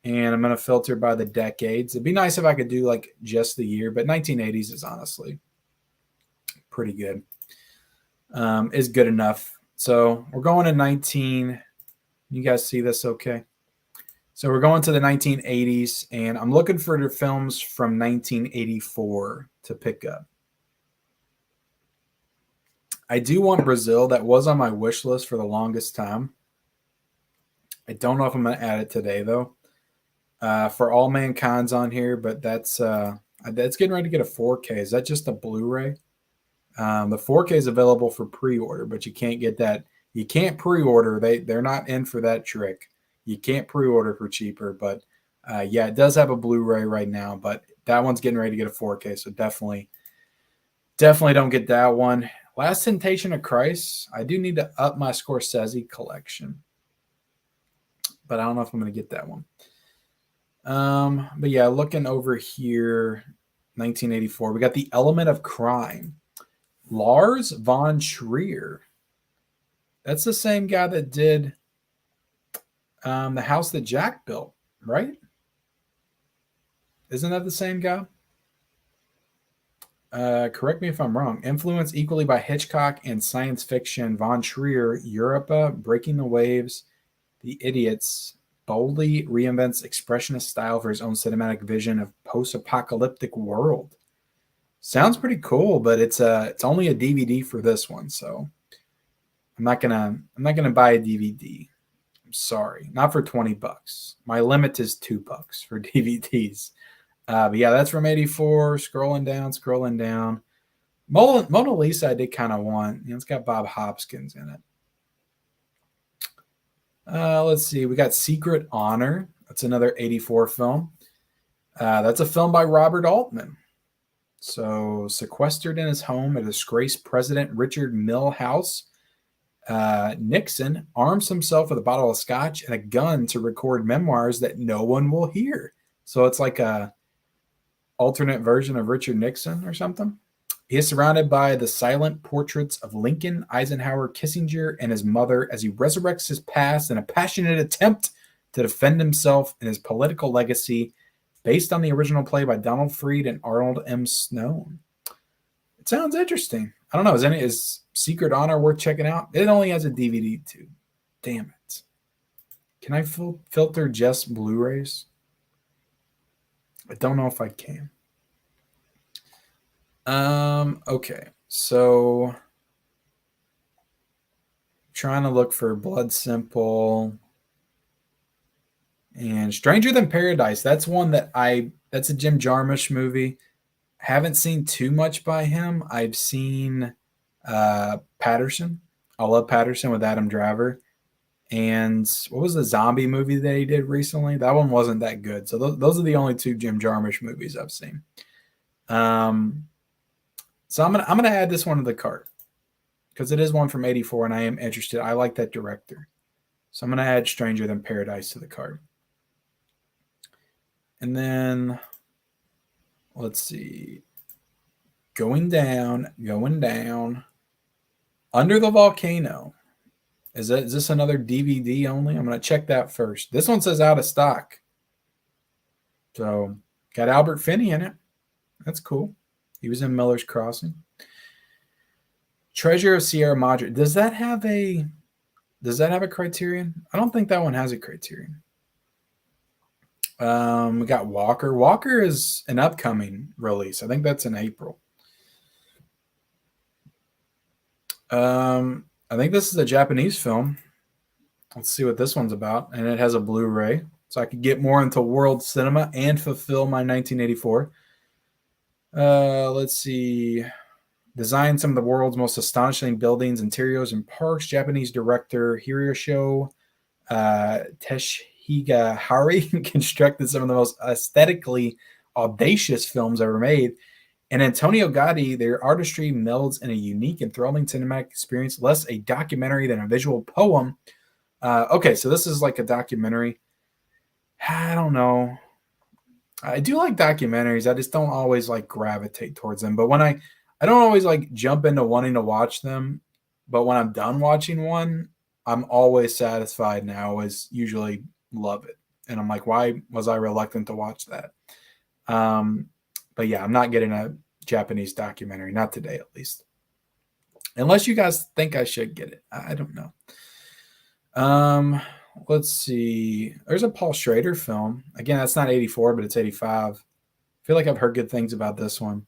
Speaker 1: And I'm going to filter by the decades. It'd be nice if I could do like just the year. But 1980s is honestly pretty good. Is good enough. So we're going to 19. You guys see this okay? So we're going to the 1980s, and I'm looking for the films from 1984 to pick up. I do want Brazil. That was on my wish list for the longest time. I don't know if I'm going to add it today, though. For All Mankind's on here, but that's getting ready to get a 4K. Is that just a Blu-ray? The 4K is available for pre-order, but you can't get that. You can't pre-order. They're not in for that trick. You can't pre-order for cheaper, but yeah, it does have a Blu-ray right now, but that one's getting ready to get a 4K, so definitely don't get that one. Last Temptation of Christ. I do need to up my Scorsese collection, but I don't know if I'm going to get that one. But yeah, looking over here, 1984, we got The Element of Crime. Lars von Trier. That's the same guy that did The House That Jack Built, right? Isn't that the same guy? Correct me if I'm wrong. Influenced equally by Hitchcock and science fiction, von Trier, Europa, Breaking the Waves, The Idiots, boldly reinvents expressionist style for his own cinematic vision of post-apocalyptic world. Sounds pretty cool, but it's only a DVD for this one, so I'm not gonna buy a DVD. I'm sorry, not for $20. My limit is $2 for DVDs. But yeah, that's from '84. Scrolling down. Mona Lisa, I did kind of want. It's got Bob Hopkins in it. Let's see. We got Secret Honor. That's another '84 film. That's a film by Robert Altman. So, sequestered in his home at disgraced President Richard Milhous, Nixon arms himself with a bottle of scotch and a gun to record memoirs that no one will hear. So it's like a alternate version of Richard Nixon or something. He is surrounded by the silent portraits of Lincoln, Eisenhower, Kissinger, and his mother as he resurrects his past in a passionate attempt to defend himself and his political legacy, based on the original play by Donald Freed and Arnold M. Snone. It sounds interesting. I don't know. Is Secret Honor worth checking out? It only has a DVD too. Damn it. Can I filter just Blu-rays? I don't know if I can. Okay. So trying to look for Blood Simple and Stranger Than Paradise. That's one that's a Jim Jarmusch movie. Haven't seen too much by him. I've seen Patterson. I love Patterson with Adam Driver. And what was the zombie movie that he did recently? That one wasn't that good. So those are the only 2 Jim Jarmusch movies I've seen. So I'm gonna add this one to the cart because it is one from '84, and I am interested. I like that director, so I'm gonna add Stranger Than Paradise to the cart. And then let's see. Going down, going down. Under the Volcano. Is this another DVD only? I'm going to check that first. This one says out of stock. So, got Albert Finney in it. That's cool. He was in Miller's Crossing. Treasure of Sierra Madre. Does that have a Criterion? I don't think that one has a Criterion. We got Walker. Walker is an upcoming release. I think that's in April. I think this is a Japanese film. Let's see what this one's about. And it has a Blu-ray. So I could get more into world cinema and fulfill my 1984. Let's see. Designed some of the world's most astonishing buildings, interiors, and parks. Japanese director Hiroshi Teshigahara constructed some of the most aesthetically audacious films ever made. And Antonio Gotti, their artistry melds in a unique and thrilling cinematic experience, less a documentary than a visual poem. Okay, so this is like a documentary. I don't know. I do like documentaries. I just don't always like gravitate towards them. But when I don't always like jump into wanting to watch them. But when I'm done watching one, I'm always satisfied and I always usually love it. And I'm like, why was I reluctant to watch that? But yeah, I'm not getting a Japanese documentary, not today at least. Unless you guys think I should get it. I don't know. Let's see. There's a Paul Schrader film. Again, that's not 84, but it's 85. I feel like I've heard good things about this one.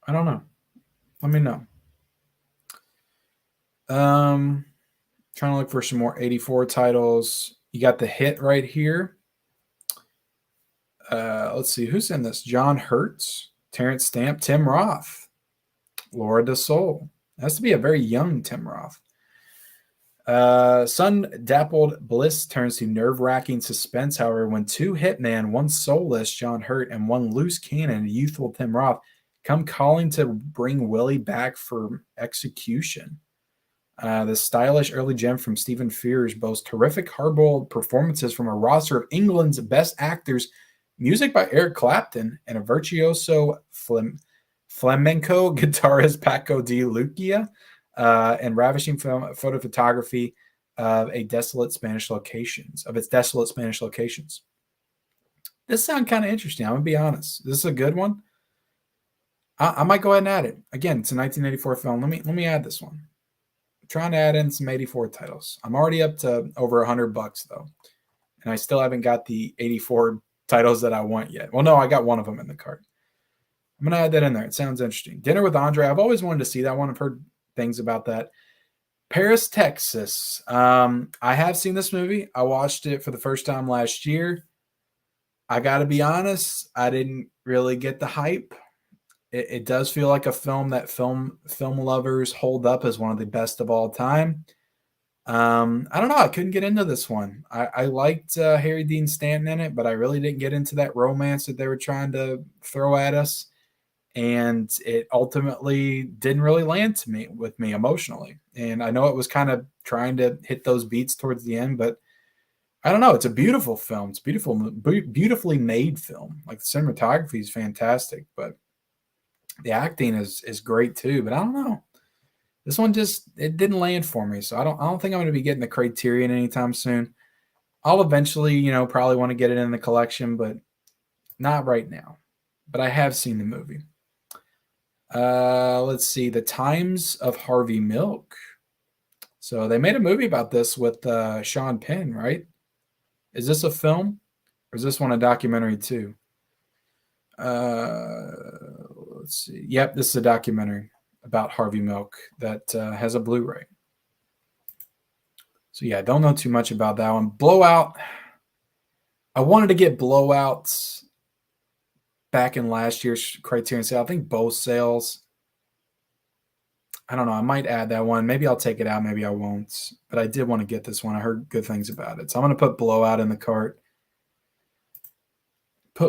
Speaker 1: I don't know. Let me know. Trying to look for some more 84 titles. You got The Hit right here. Let's see. Who's in this? John Hurt, Terrence Stamp, Tim Roth, Laura DeSoul. It has to be a very young Tim Roth. Sun-dappled bliss turns to nerve-wracking suspense, however, when two hitmen, one soulless John Hurt and one loose cannon, youthful Tim Roth, come calling to bring Willie back for execution. The stylish early gem from Stephen Frears boasts terrific hard-boiled performances from a roster of England's best actors, music by Eric Clapton, and a virtuoso flamenco guitarist Paco de Lucia, and ravishing photo photography of its desolate Spanish locations. This sounds kind of interesting. I'm going to be honest. This is a good one. I might go ahead and add it. Again, it's a 1984 film. Let me add this one. I'm trying to add in some 84 titles. I'm already up to over $100 though. And I still haven't got the 84 titles that I want yet. Well, no, I got one of them in the cart. I'm going to add that in there. It sounds interesting. Dinner with Andre. I've always wanted to see that one. I've heard things about that. Paris, Texas. I have seen this movie. I watched it for the first time last year. I got to be honest, I didn't really get the hype. It does feel like a film that film lovers hold up as one of the best of all time. I don't know. I couldn't get into this one. I liked Harry Dean Stanton in it, but I really didn't get into that romance that they were trying to throw at us. And it ultimately didn't really land with me emotionally. And I know it was kind of trying to hit those beats towards the end, but I don't know. It's a beautiful film. It's beautifully made film. Like the cinematography is fantastic, but the acting is great too. But I don't know. This one it didn't land for me. So I don't think I'm going to be getting the Criterion anytime soon. I'll eventually, probably want to get it in the collection, but not right now. But I have seen the movie. Let's see. The Times of Harvey Milk. So they made a movie about this with Sean Penn, right? Is this a film or is this one a documentary too? Let's see. Yep, this is a documentary about Harvey Milk that has a Blu-ray. So yeah, I don't know too much about that one. Blowout. I wanted to get Blowouts back in last year's Criterion sale. I think both sales. I don't know. I might add that one. Maybe I'll take it out. Maybe I won't. But I did want to get this one. I heard good things about it. So I'm going to put Blowout in the cart. I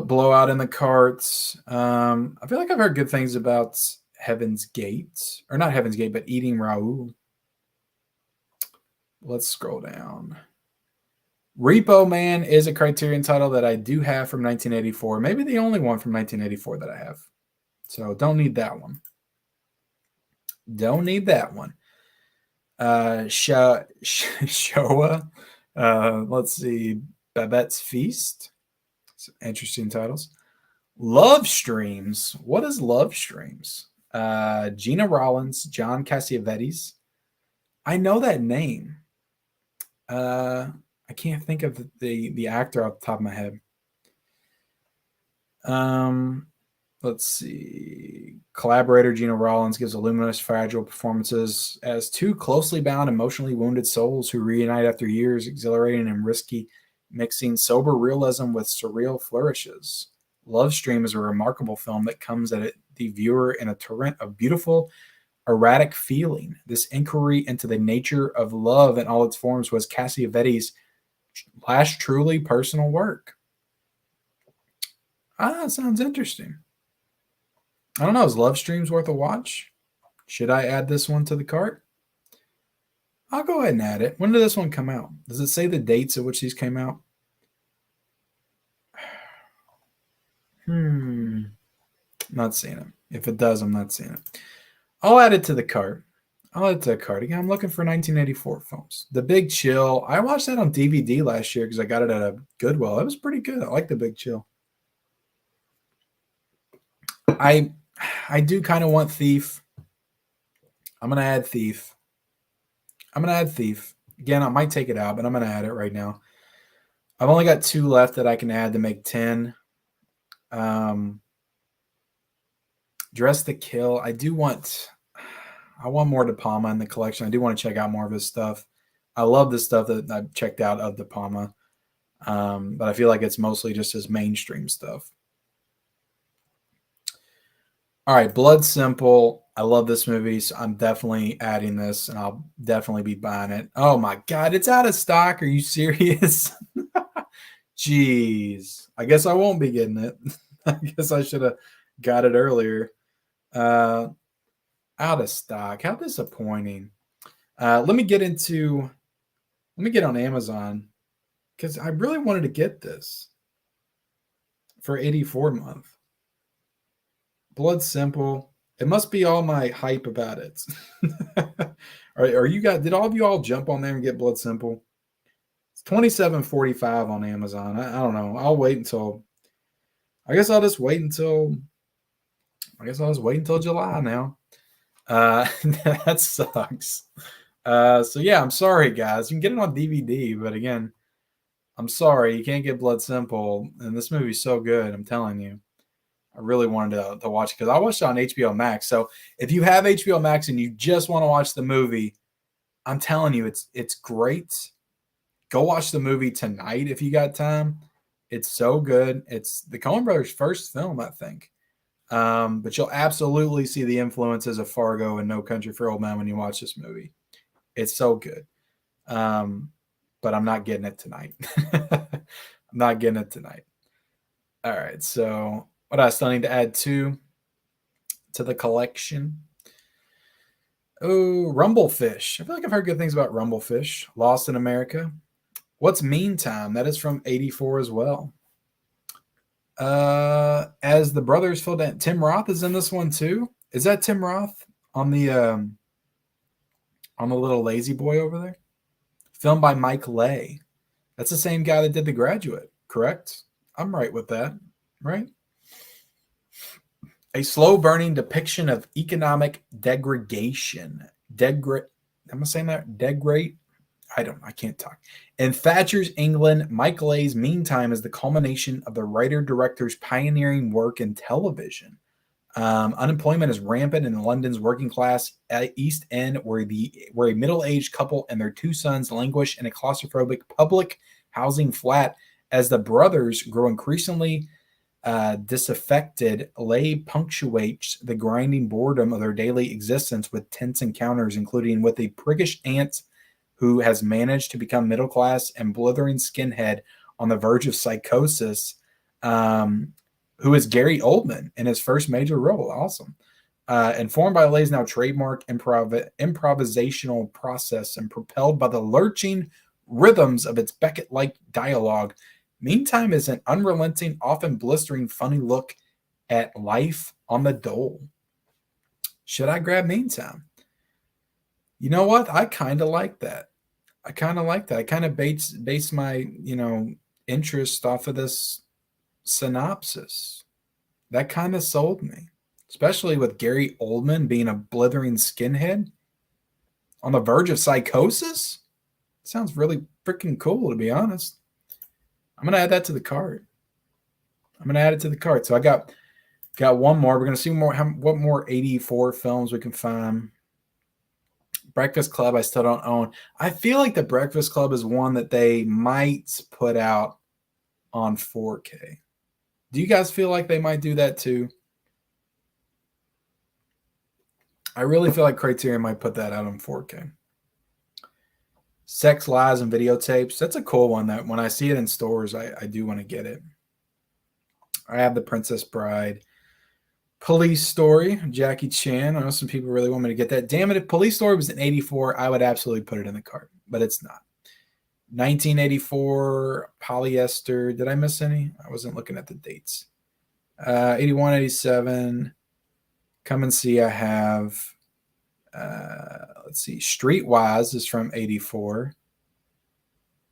Speaker 1: feel like I've heard good things about Heaven's Gate. Or not Heaven's Gate, but Eating Raoul. Let's scroll down. Repo Man is a Criterion title that I do have from 1984. Maybe the only one from 1984 that I have. So don't need that one. Don't need that one. Showa. Let's see. Babette's Feast. Some interesting titles. Love Streams. What is Love Streams? Gina Rollins, John Cassavetes. I know that name. I can't think of the actor off the top of my head. Let's see. Collaborator Gina Rollins gives luminous, fragile performances as two closely bound, emotionally wounded souls who reunite after years, exhilarating and risky, mixing sober realism with surreal flourishes. Love Stream is a remarkable film that comes at the viewer in a torrent of beautiful, erratic feeling. This inquiry into the nature of love in all its forms was Cassavetes' last truly personal work. That sounds interesting. I don't know. Is Love Streams worth a watch? Should I add this one to the cart? I'll go ahead and add it. When did this one come out? Does it say the dates at which these came out? Not seeing it. If it does, I'm not seeing it. I'll add it to the cart. Again, I'm looking for 1984 films. The Big Chill. I watched that on DVD last year because I got it at a Goodwill. It was pretty good. I like The Big Chill. I do kind of want Thief. I'm going to add Thief. Again, I might take it out, but I'm going to add it right now. I've only got 2 left that I can add to make 10. Dress to Kill. I want more De Palma in the collection. I do want to check out more of his stuff. I love the stuff that I've checked out of De Palma. But I feel like it's mostly just his mainstream stuff. All right, Blood Simple. I love this movie, so I'm definitely adding this, and I'll definitely be buying it. Oh, my God. It's out of stock. Are you serious? Jeez. I guess I won't be getting it. I guess I should have got it earlier. Out of stock. How disappointing. Let me get on Amazon because I really wanted to get this for 84 month. Blood Simple. It must be all my hype about it. Are you guys? Did all of you all jump on there and get Blood Simple? It's $27.45 on Amazon. I don't know. I'll wait until. I guess I'll just wait until July now. That sucks. So yeah, I'm sorry, guys. You can get it on DVD, but again, I'm sorry you can't get Blood Simple. And this movie's so good. I'm telling you. I really wanted to watch it because I watched it on HBO Max. So if you have HBO Max and you just want to watch the movie, I'm telling you, it's great. Go watch the movie tonight if you got time. It's so good. It's the Coen brothers' first film, I think. But you'll absolutely see the influences of Fargo and No Country for Old Men when you watch this movie. It's so good. But I'm not getting it tonight. All right, so what I still need to add to the collection. Oh, Rumblefish. I feel like I've heard good things about Rumblefish. Lost in America. What's Meantime? That is from 84 as well. As the brothers filled in, Tim Roth is in this one too. Is that Tim Roth on the little lazy boy over there? Filmed by Mike Leigh. That's the same guy that did The Graduate, correct? I'm right with that, right? A slow-burning depiction of economic degradation. Am I saying that? Degrade? I can't talk. In Thatcher's England, Mike Leigh's Meantime is the culmination of the writer-director's pioneering work in television. Unemployment is rampant in London's working class East End, where a middle-aged couple and their 2 sons languish in a claustrophobic public housing flat. As the brothers grow increasingly disaffected, Leigh punctuates the grinding boredom of their daily existence with tense encounters, including with a priggish aunt who has managed to become middle class and blithering skinhead on the verge of psychosis, who is Gary Oldman in his first major role. Awesome. Informed by Leigh's now trademark improvisational process and propelled by the lurching rhythms of its Beckett-like dialogue, Meantime is an unrelenting, often blistering, funny look at life on the dole. Should I grab Meantime? You know what? I kind of like that. I kind of base my, interest off of this synopsis. That kind of sold me, especially with Gary Oldman being a blithering skinhead on the verge of psychosis. Sounds really freaking cool, to be honest. I'm going to add that to the cart. So I got one more. We're going to see what more 84 films we can find. Breakfast Club I still don't own. I feel like the Breakfast Club is one that they might put out on 4K. Do you guys feel like they might do that too? I really feel like Criterion might put that out on 4K. Sex, Lies, and Videotapes. That's a cool one that when I see it in stores, I do want to get it. I have The Princess Bride. Police Story, Jackie Chan. I know some people really want me to get that. Damn it, if Police Story was in 84, I would absolutely put it in the cart, but it's not. 1984, Polyester. Did I miss any? I wasn't looking at the dates. 81, 87. Come and See. I have, let's see, Streetwise is from 84.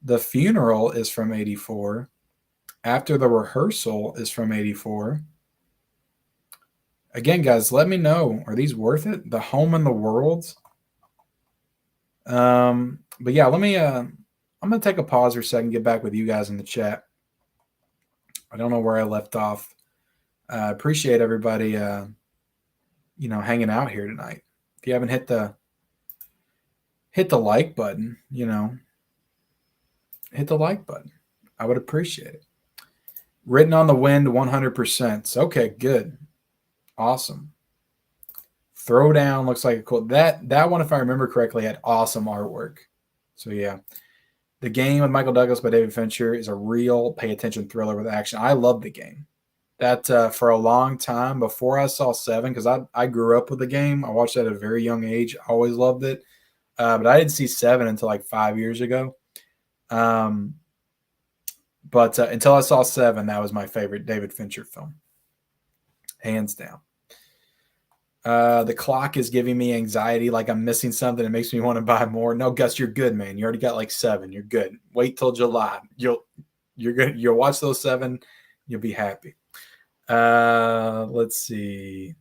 Speaker 1: The Funeral is from 84. After the Rehearsal is from 84. Again, guys, let me know. Are these worth it? The Home and the World. But yeah, let me, I'm going to take a pause for a second, get back with you guys in the chat. I don't know where I left off. Appreciate everybody, hanging out here tonight. If you haven't hit the like button, hit the like button. I would appreciate it. Written on the Wind, 100%. Okay, good. Awesome. Throwdown looks like a cool. That one, if I remember correctly, had awesome artwork. So yeah. The Game with Michael Douglas by David Fincher is a real pay attention thriller with action. I love The Game. That for a long time before I saw Seven, because I grew up with The Game. I watched that at a very young age. I always loved it. But I didn't see Seven until like 5 years ago. But until I saw Seven, that was my favorite David Fincher film. Hands down. The clock is giving me anxiety, like I'm missing something. It makes me want to buy more. No, Gus, you're good, man. You already got like 7. You're good. Wait till July. You're good. You'll watch those 7. You'll be happy. Let's see.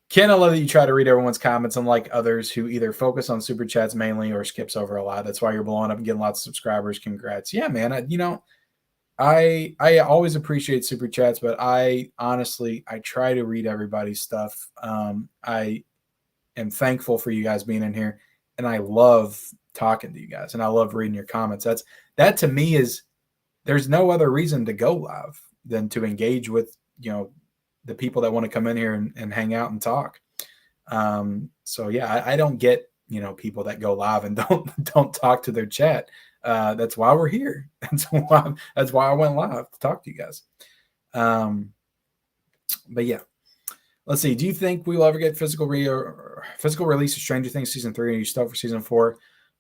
Speaker 1: Ken, I love that you try to read everyone's comments, unlike others who either focus on super chats mainly or skips over a lot. That's why you're blowing up and getting lots of subscribers. Congrats. Yeah, man. I always appreciate super chats, but I try to read everybody's stuff. I am thankful for you guys being in here, and I love talking to you guys, and I love reading your comments. That to me is, there's no other reason to go live than to engage with, the people that want to come in here and hang out and talk. So yeah, I don't get, people that go live and don't talk to their chat. That's why we're here. That's why I went live to talk to you guys. But yeah, let's see. Do you think we will ever get physical release of Stranger Things season 3? And you start for season 4?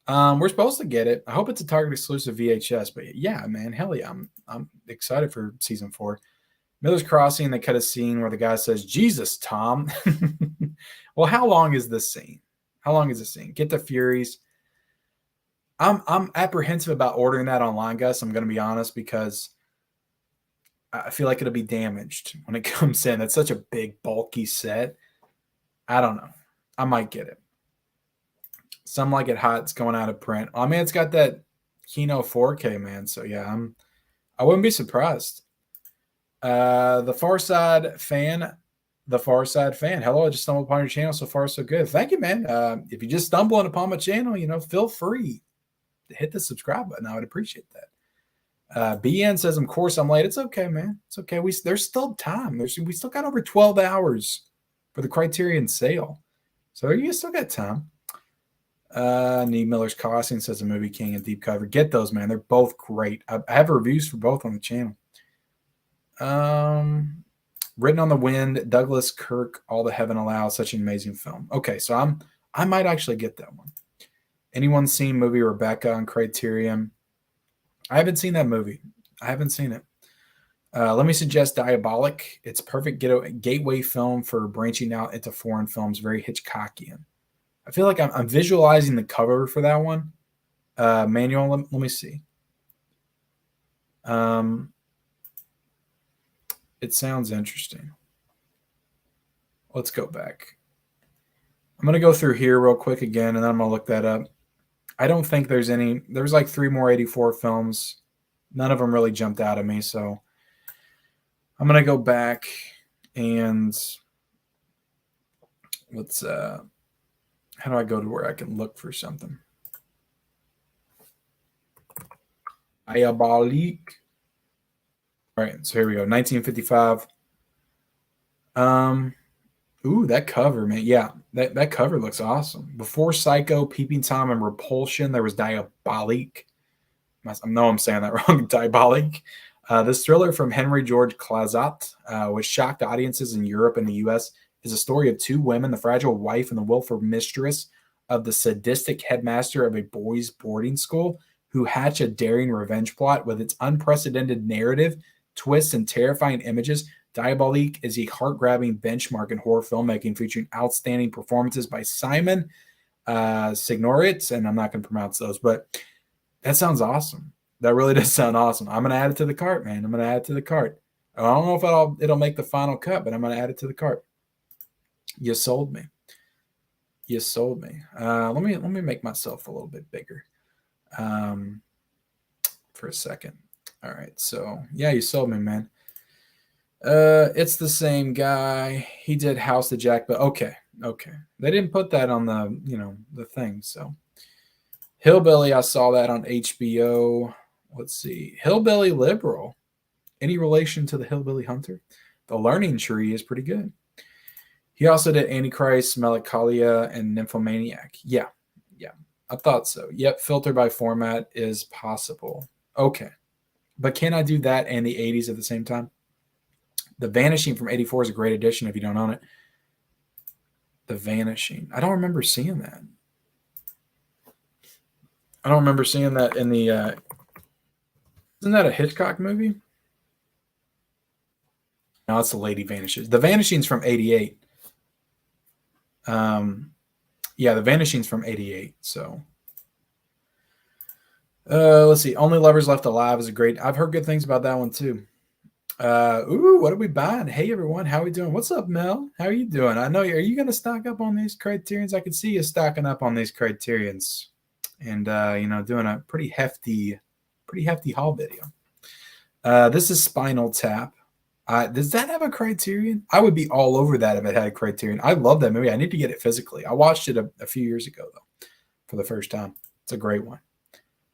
Speaker 1: We're supposed to get it. I hope it's a Target exclusive VHS. But yeah, man, hell yeah, I'm excited for season 4. Miller's Crossing. They cut a scene where the guy says, "Jesus, Tom." Well, how long is this scene? Get the Furies. I'm apprehensive about ordering that online, Gus. I'm going to be honest, because I feel like it'll be damaged when it comes in. It's such a big, bulky set. I don't know. I might get it. Some like it hot. It's going out of print. I mean, it's got that Kino 4K, man. So yeah, I wouldn't be surprised. The Far Side fan. Hello, I just stumbled upon your channel. So far, so good. Thank you, man. If you just stumbling upon my channel, feel free to hit the subscribe button. I would appreciate that. BN says, of course I'm late. It's okay, man. It's okay. There's still time. We still got over 12 hours for the Criterion sale. So you still got time. Need Miller's Crossing says a Movie King and Deep Cover. Get those, man. They're both great. I have reviews for both on the channel. Written on the Wind, Douglas Kirk, All the Heaven Allows, such an amazing film. Okay, so I might actually get that one. Anyone seen movie Rebecca on Criterion? I haven't seen that movie. I haven't seen it. Let me suggest Diabolic. It's a perfect gateway film for branching out into foreign films, very Hitchcockian. I feel like I'm visualizing the cover for that one. Manuel, let me see. It sounds interesting. Let's go back. I'm going to go through here real quick again, and then I'm going to look that up. I don't think there's any. There's like 3 more 84 films. None of them really jumped out at me, so I'm going to go back and let's how do I go to where I can look for something? Diabolique. All right, so here we go. 1955. Ooh, that cover, man. Yeah, that cover looks awesome. Before Psycho, Peeping Tom, and Repulsion, there was Diabolique. I know I'm saying that wrong. Diabolique. This thriller from Henry George Clazat, which shocked audiences in Europe and the U.S., is a story of 2 women, the fragile wife and the willful mistress of the sadistic headmaster of a boys' boarding school, who hatch a daring revenge plot. With its unprecedented narrative, twists, and terrifying images, Diabolique is a heart-grabbing benchmark in horror filmmaking, featuring outstanding performances by Simon Signoret, and I'm not going to pronounce those, but that sounds awesome. That really does sound awesome. I'm going to add it to the cart, man. I'm going to add it to the cart. I don't know if it'll make the final cut, but I'm going to add it to the cart. You sold me. You sold me. Let me make myself a little bit bigger for a second. All right. So yeah, you sold me, man. It's the same guy. He did House of Jack, but okay. They didn't put that on the thing. So Hillbilly, I saw that on HBO. Let's see. Hillbilly Liberal. Any relation to the Hillbilly Hunter? The Learning Tree is pretty good. He also did Antichrist, Melancholia, and Nymphomaniac. Yeah. I thought so. Yep, filter by format is possible. Okay. But can I do that and the 80s at the same time? The Vanishing from 84 is a great addition if you don't own it. The Vanishing. I don't remember seeing that. I don't remember seeing that in the isn't that a Hitchcock movie? No, it's The Lady Vanishes. The Vanishing's from 88. Yeah, The Vanishing's from 88. So let's see. Only Lovers Left Alive is a great. I've heard good things about that one too. What are we buying? Hey everyone, how are we doing? What's up, Mel? How are you doing? I know are you gonna stock up on these Criterions? I can see you stocking up on these Criterions. And doing a pretty hefty haul video. This is Spinal Tap. Does that have a Criterion? I would be all over that if it had a Criterion. I love that movie. I need to get it physically. I watched it a few years ago though, for the first time. It's a great one.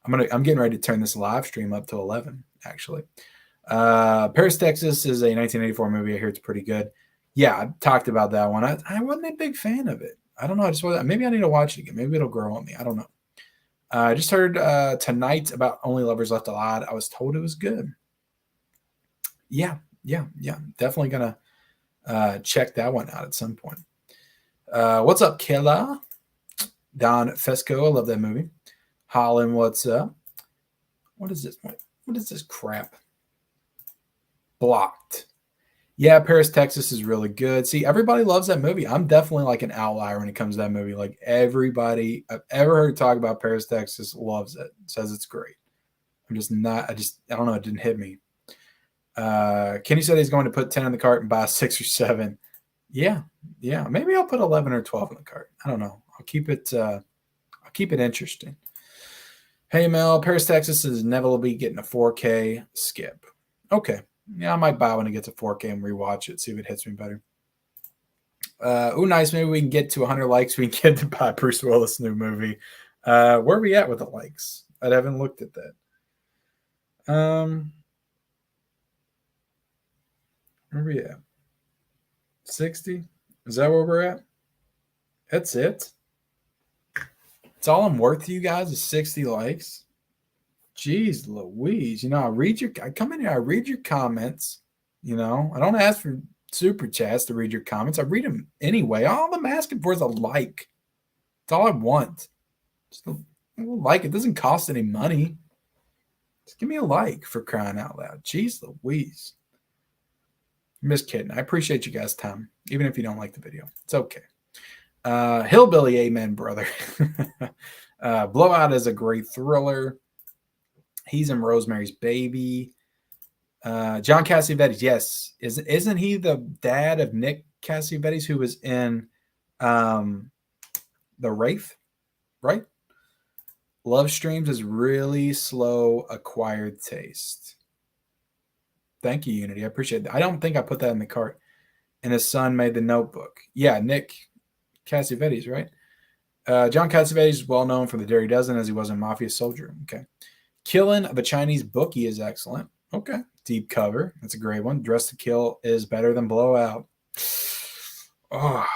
Speaker 1: I'm getting ready to turn this live stream up to 11 actually. Paris, Texas is a 1984 movie. I hear it's pretty good. Yeah, I talked about that one. I wasn't a big fan of it. I don't know. Maybe I need to watch it again. Maybe it'll grow on me. I don't know. I just heard tonight about Only Lovers Left Alive. I was told it was good. Yeah. Definitely going to check that one out at some point. What's up, Killa? Don Fesco. I love that movie. Holland, what's up? What is this? What is this crap? Blocked. Yeah, Paris, Texas is really good. See, everybody loves that movie. I'm definitely like an outlier when it comes to that movie. Like everybody I've ever heard talk about Paris, Texas loves it. Says it's great. I'm just not. I don't know. It didn't hit me. Kenny said he's going to put 10 in the cart and buy 6 or 7. Yeah. Maybe I'll put 11 or 12 in the cart. I don't know. I'll keep it interesting. Hey Mel, Paris, Texas is inevitably getting a 4K skip. Okay. Yeah, I might buy when it gets a 4K and rewatch it, see if it hits me better. Nice. Maybe we can get to 100 likes. We can get to buy Bruce Willis' new movie. Where are we at with the likes? I haven't looked at that. Where are we at? 60? Is that where we're at? That's it. It's all I'm worth to you guys is 60 likes. Jeez Louise. I come in here, I read your comments. I don't ask for super chats to read your comments. I read them anyway. All I'm asking for is a like. That's all I want. Just a like. It doesn't cost any money. Just give me a like, for crying out loud. Jeez Louise. I'm just kidding. I appreciate you guys' time, even if you don't like the video. It's okay. Hillbilly, amen, brother. Blowout is a great thriller. He's in Rosemary's Baby. John Cassavetes, yes. Isn't he the dad of Nick Cassavetes, who was in The Wraith, right? Love Streams is really slow acquired taste. Thank you, Unity. I appreciate that. I don't think I put that in the cart. And his son made The Notebook. Yeah, Nick Cassavetes, right? John Cassavetes is well known for The Dirty Dozen, as he was in Mafia Soldier. Okay. Killing of a Chinese Bookie is excellent. Okay. Deep Cover. That's a great one. Dress to Kill is better than Blowout. Oh,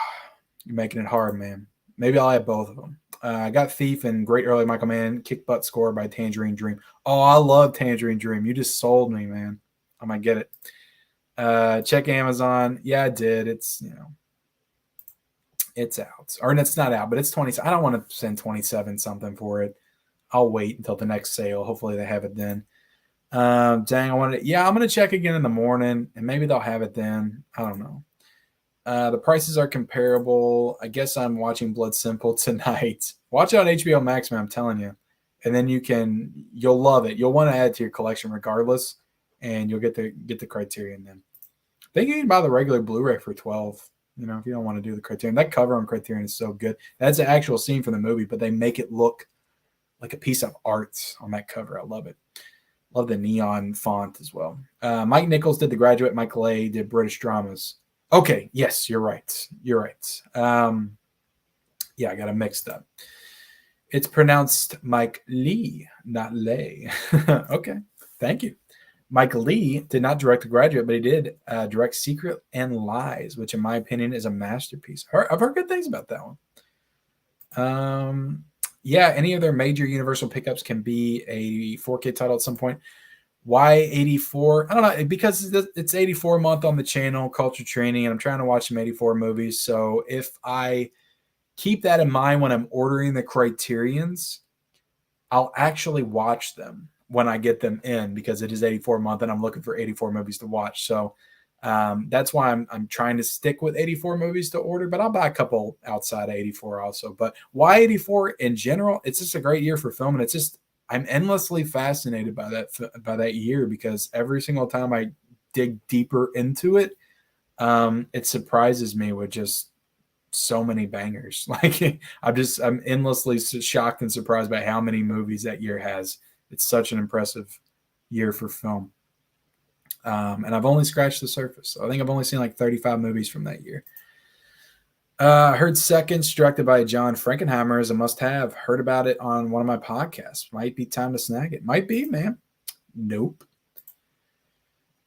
Speaker 1: you're making it hard, man. Maybe I'll have both of them. I got Thief and Great Early Michael Mann. Kick Butt Score by Tangerine Dream. Oh, I love Tangerine Dream. You just sold me, man. I might get it. Check Amazon. Yeah, I did. It's, it's out. Or it's not out, but it's 20. I don't want to send 27 something for it. I'll wait until the next sale. Hopefully they have it then. Dang, I wanted it. Yeah, I'm going to check again in the morning, and maybe they'll have it then. I don't know. The prices are comparable. I guess I'm watching Blood Simple tonight. Watch it on HBO Max, man. I'm telling you. And then you'll love it. You'll want to add it to your collection regardless, and you'll get the Criterion then. I think you can buy the regular Blu-ray for $12. If you don't want to do the Criterion. That cover on Criterion is so good. That's an actual scene from the movie, but they make it look like a piece of art on that cover. I love it. Love the neon font as well. Mike Nichols did The Graduate. Michael A. did British Dramas. Okay, yes, you're right. You're right. Yeah, I got it mixed up. It's pronounced Mike Lee, not Lay. Okay, thank you. Mike Lee did not direct The Graduate, but he did direct Secret and Lies, which in my opinion is a masterpiece. I've heard good things about that one. Yeah, any of their major Universal pickups can be a 4K title at some point. Why 84? I don't know, because it's 84 month on the channel, Culture Training, and I'm trying to watch some 84 movies. So if I keep that in mind when I'm ordering the Criterions, I'll actually watch them when I get them in, because it is 84 month and I'm looking for 84 movies to watch. So that's why I'm trying to stick with 84 movies to order, but I'll buy a couple outside of 84 also. But why 84 in general? It's just a great year for film, and it's just, I'm endlessly fascinated by that year, because every single time I dig deeper into it, it surprises me with just so many bangers. Like I'm endlessly shocked and surprised by how many movies that year has. It's such an impressive year for film. And I've only scratched the surface. So I think I've only seen like 35 movies from that year. I heard Seconds, directed by John Frankenheimer, is a must-have. Heard about it on one of my podcasts. Might be time to snag it. Might be, man. Nope.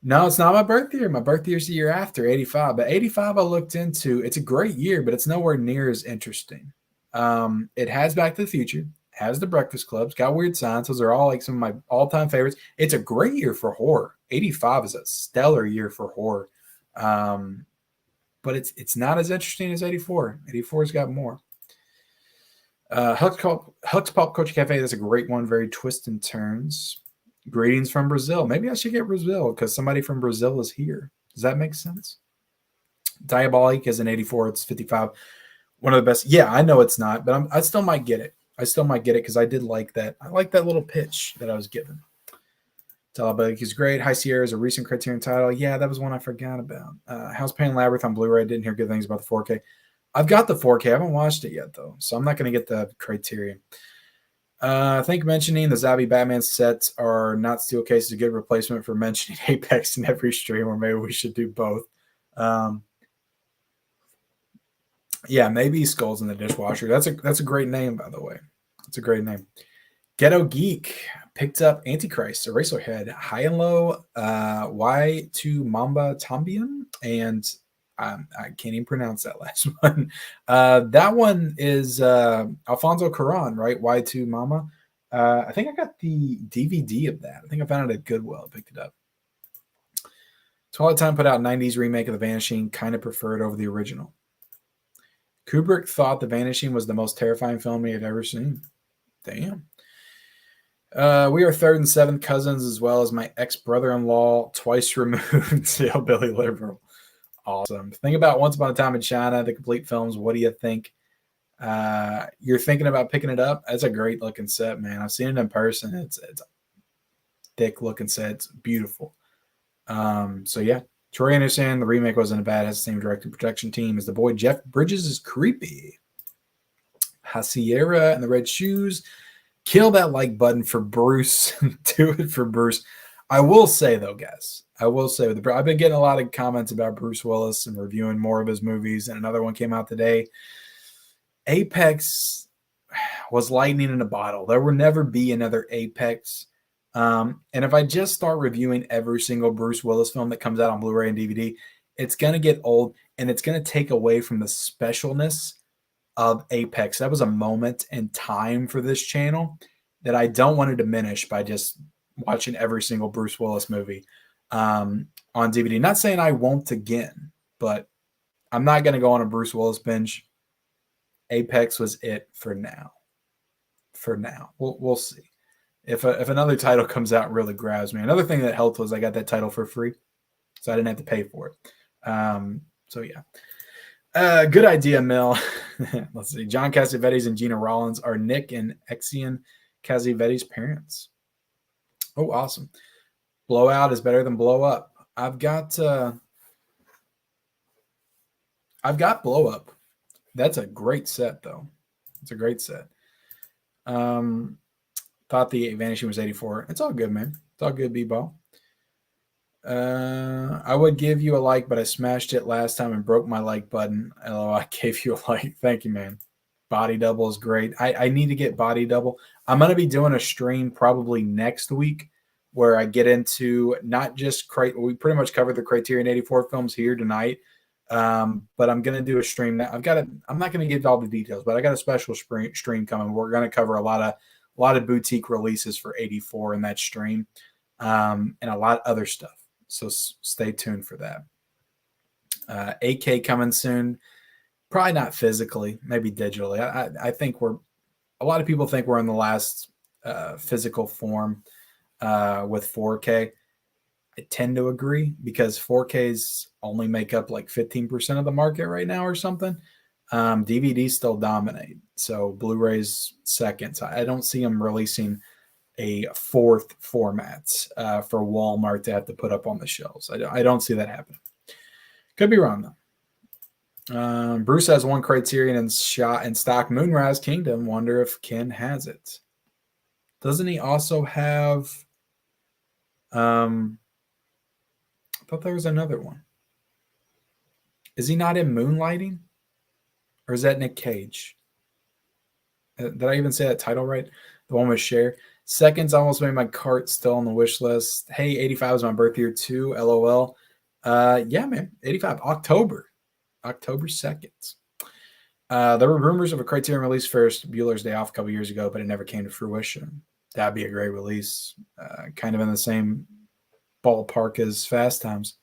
Speaker 1: No, it's not my birth year. My birth year's the year after, 85. But 85 I looked into. It's a great year, but it's nowhere near as interesting. It has Back to the Future, has The Breakfast Clubs, got Weird Science. Those are all like some of my all-time favorites. It's a great year for horror. 85 is a stellar year for horror. But it's not as interesting as 84. 84's got more. Huck's Pop Culture Cafe, that's a great one. Very twists and turns. Greetings from Brazil. Maybe I should get Brazil because somebody from Brazil is here. Does that make sense? Diabolic is an 84. It's 55. One of the best. Yeah, I know it's not, but I still might get it. I still might get it because I did like that. I like that little pitch that I was given. Diabolic is great. High Sierra is a recent Criterion title. Yeah, that was one I forgot about. House Pain Labyrinth on Blu-ray. I didn't hear good things about the 4K. I've got the 4K. I haven't watched it yet, though, so I'm not going to get the Criterion. I think mentioning the Zabi Batman sets are not steel cases a good replacement for mentioning Apex in every stream, or maybe we should do both. Yeah, maybe Skulls in the Dishwasher. That's a great name, by the way. That's a great name. Ghetto Geek picked up Antichrist, Eraserhead, High and Low, Y2 Mamba Tambian, and I can't even pronounce that last one. That one is Alfonso Cuarón, right? Y2 Mama. I think I got the DVD of that. I think I found it at Goodwill. I picked it up. Twilight Time put out 90s remake of The Vanishing, kind of preferred over the original. Kubrick thought The Vanishing was the most terrifying film he had ever seen. Damn. We are third and seventh cousins, as well as my ex-brother-in-law, twice removed, hillbilly liberal. Awesome. Think about Once Upon a Time in China, the complete films. What do you think? You're thinking about picking it up? That's a great looking set, man. I've seen it in person. It's a thick looking set. It's beautiful. So yeah, Troy Anderson. The remake wasn't bad. Has the same director production team as the boy. Jeff Bridges is creepy. Hasiera and the Red Shoes. Kill that like button for Bruce. Do it for Bruce. I will say though, guys. I've been getting a lot of comments about Bruce Willis and reviewing more of his movies. And another one came out today. Apex was lightning in a bottle. There will never be another Apex. And if I just start reviewing every single Bruce Willis film that comes out on Blu-ray and DVD, it's going to get old and it's going to take away from the specialness of Apex. That was a moment in time for this channel that I don't want to diminish by just watching every single Bruce Willis movie on DVD. Not saying I won't again, but I'm not going to go on a Bruce Willis binge. Apex was it for now. We'll see. If another title comes out and really grabs me. Another thing that helped was I got that title for free, so I didn't have to pay for it. So yeah. Good idea, Mel. Let's see. John Cassavetes and Gina Rollins are Nick and Exion Cassavetes' parents. Oh, awesome. Blowout is better than Blow Up. I've got Blow Up. That's a great set, though. It's a great set. Thought the Vanishing was 84. It's all good, man. It's all good, B-ball. I would give you a like, but I smashed it last time and broke my like button. LOL, I gave you a like. Thank you, man. Body double is great. I need to get body double. I'm going to be doing a stream probably next week where I get into not just we pretty much covered the Criterion 84 films here tonight. But I'm going to do a stream that I'm not going to give all the details, but I got a special stream coming. We're going to cover a lot of boutique releases for 84 in that stream. And a lot of other stuff. So stay tuned for that. 8K coming soon. Probably not physically, maybe digitally. I think a lot of people think we're in the last physical form with 4K. I tend to agree because 4Ks only make up like 15% of the market right now or something. DVDs still dominate. So Blu-ray's second. So I don't see them releasing a fourth format for Walmart to have to put up on the shelves. I don't see that happening. Could be wrong though. Bruce has one Criterion and shot in stock Moonrise Kingdom. Wonder if Ken has it. Doesn't he also have? I thought there was another one. Is he not in Moonlighting? Or is that Nick Cage? Did I even say that title right? The one with Cher. Seconds almost made my cart, still on the wish list. Hey, 85 is my birth year too. LOL. Yeah, man. 85. October 2nd. There were rumors of a Criterion release for Bueller's Day Off a couple years ago, but it never came to fruition. That'd be a great release. Kind of in the same ballpark as Fast Times.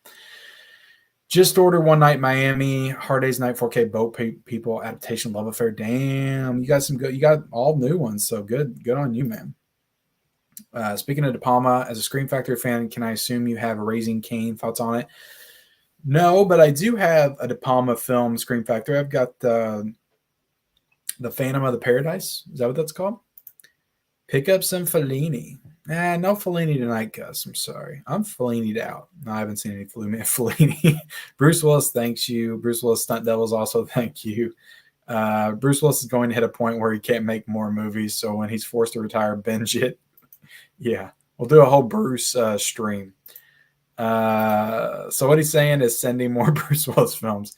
Speaker 1: Just ordered One Night Miami, Hard Day's Night 4K Boat People adaptation Love Affair. Damn, you got some good. You got all new ones, so good on you, man. Speaking of De Palma, as a Scream Factory fan, can I assume you have Raising Cain thoughts on it? No, but I do have a De Palma film, Scream Factory. I've got the Phantom of the Paradise. Is that what that's called? Pick up some Fellini. No Fellini tonight, Gus. I'm sorry. I'm Fellini'd out. No, I haven't seen any Fellini. Bruce Willis, thanks you. Bruce Willis Stunt Devils also thank you. Bruce Willis is going to hit a point where he can't make more movies, so when he's forced to retire, binge it. Yeah, we'll do a whole Bruce stream. So what he's saying is sending more Bruce Willis films.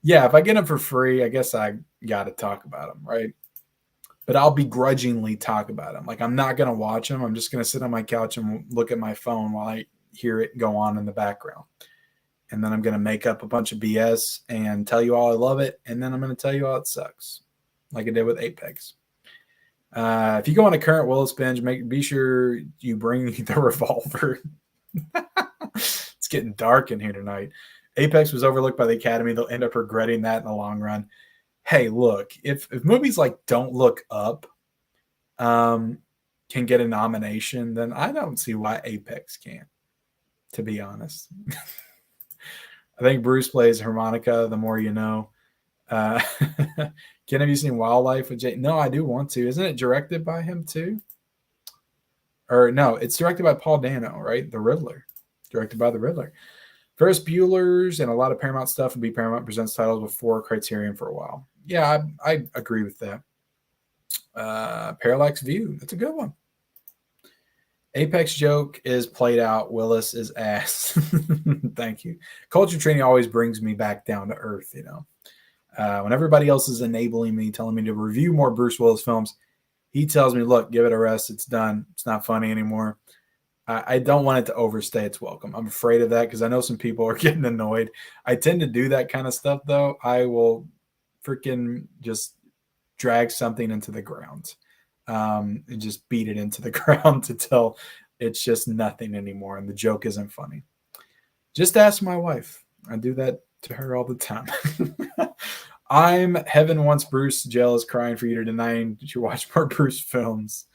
Speaker 1: Yeah, if I get them for free, I guess I got to talk about them, right? But I'll begrudgingly talk about them. Like, I'm not going to watch them. I'm just going to sit on my couch and look at my phone while I hear it go on in the background. And then I'm going to make up a bunch of BS and tell you all I love it. And then I'm going to tell you all it sucks, like I did with Apex. If you go on a current Willis binge, be sure you bring the revolver. It's getting dark in here tonight. Apex was overlooked by the Academy. They'll end up regretting that in the long run. Hey, look, if movies like Don't Look Up can get a nomination, then I don't see why Apex can't, to be honest. I think Bruce plays harmonica. The more you know. Uh, Ken, have you seen Wildlife with Jay? No, I do want to. Isn't it directed by him too? Or no, it's directed by Paul Dano, right? The Riddler, directed by the Riddler. Ferris Bueller's and a lot of Paramount stuff would be Paramount Presents titles before Criterion for a while. Yeah, I agree with that. Parallax View, that's a good one. Apex joke is played out. Willis is ass. Thank you. Culture training always brings me back down to earth, you know. When everybody else is enabling me, telling me to review more Bruce Willis films, he tells me, look, give it a rest. It's done. It's not funny anymore. I don't want it to overstay its welcome. I'm afraid of that because I know some people are getting annoyed. I tend to do that kind of stuff, though. I will freaking just drag something into the ground and just beat it into the ground until it's just nothing anymore and the joke isn't funny. Just ask my wife. I do that to her all the time. I'm Heaven Wants Bruce. Jealous, crying for you tonight. Did you watch more Bruce films?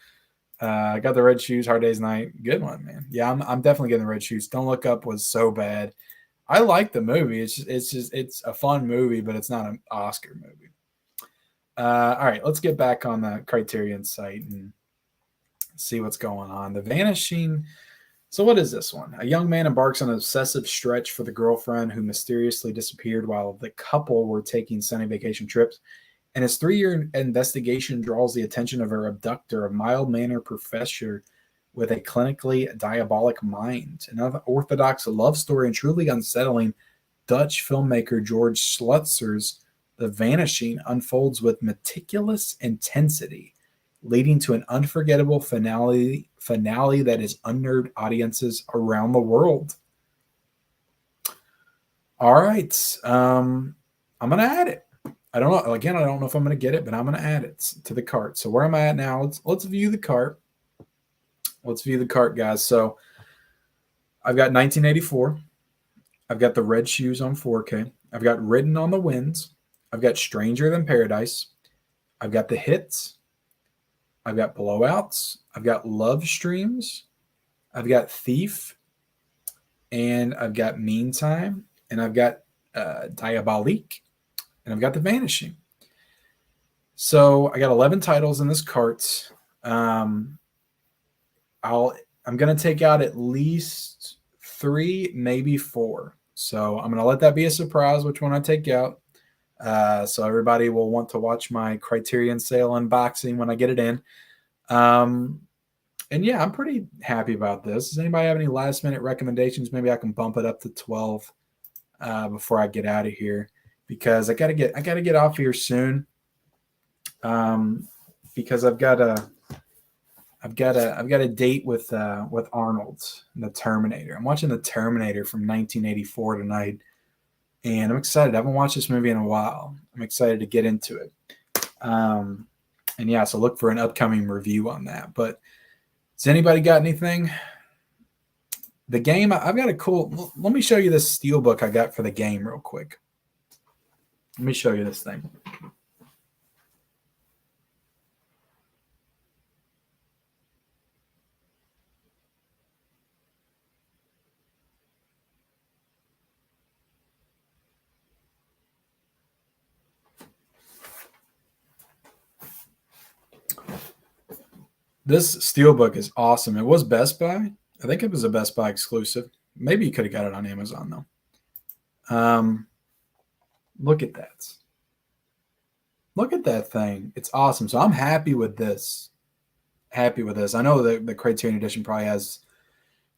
Speaker 1: I got the Red Shoes, Hard Day's Night. Good one, man. Yeah, I'm definitely getting the Red Shoes. Don't Look Up was so bad. I like the movie. It's a fun movie, but it's not an Oscar movie. All right, let's get back on the Criterion site and see what's going on. The Vanishing. So what is this one? A young man embarks on an obsessive stretch for the girlfriend who mysteriously disappeared while the couple were taking sunny vacation trips. And his 3-year investigation draws the attention of her abductor, a mild-mannered professor with a clinically diabolic mind. An unorthodox love story and truly unsettling Dutch filmmaker George Slutzer's The Vanishing unfolds with meticulous intensity, leading to an unforgettable finale that has unnerved audiences around the world. All right. I'm going to add it. I don't know. Again, I don't know if I'm going to get it, but I'm going to add it to the cart. So where am I at now? Let's view the cart. Let's view the cart, guys. So I've got 1984. I've got the Red Shoes on 4K. I've got Ridden on the Winds. I've got Stranger Than Paradise. I've got The Hits. I've got Blowouts. I've got Love Streams. I've got Thief. And I've got Meantime. And I've got Diabolique. And I've got The Vanishing. So I got 11 titles in this cart. I'm going to take out at least 3, maybe 4. So I'm going to let that be a surprise which one I take out. So everybody will want to watch my Criterion sale unboxing when I get it in. And yeah, I'm pretty happy about this. Does anybody have any last minute recommendations? Maybe I can bump it up to 12 before I get out of here. Because I gotta get off here soon. Because I've got a date with Arnold and the Terminator. I'm watching the Terminator from 1984 tonight, and I'm excited. I haven't watched this movie in a while. I'm excited to get into it. And yeah, so look for an upcoming review on that. But has anybody got anything? The game, I've got a cool. Let me show you this steelbook I got for the game real quick. Let me show you this thing. This steelbook is awesome. It was Best Buy. I think it was a Best Buy exclusive. Maybe you could have got it on Amazon, though. Look at that. Look at that thing. It's awesome. So I'm happy with this. Happy with this. I know that the Criterion Edition probably has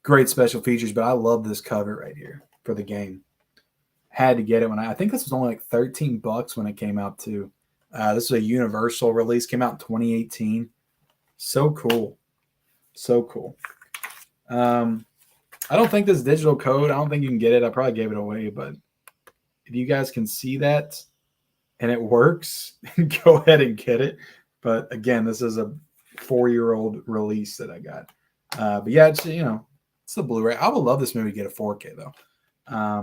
Speaker 1: great special features, but I love this cover right here for the game. Had to get it when I think this was only like $13 when it came out too. This is a Universal release. Came out in 2018. So cool. So cool. I don't think this digital code, I don't think you can get it. I probably gave it away, but if you guys can see that and it works, go ahead and get it. But again, this is a 4-year-old release that I got. But yeah, it's, it's the Blu-ray. I would love this movie to get a 4K though. I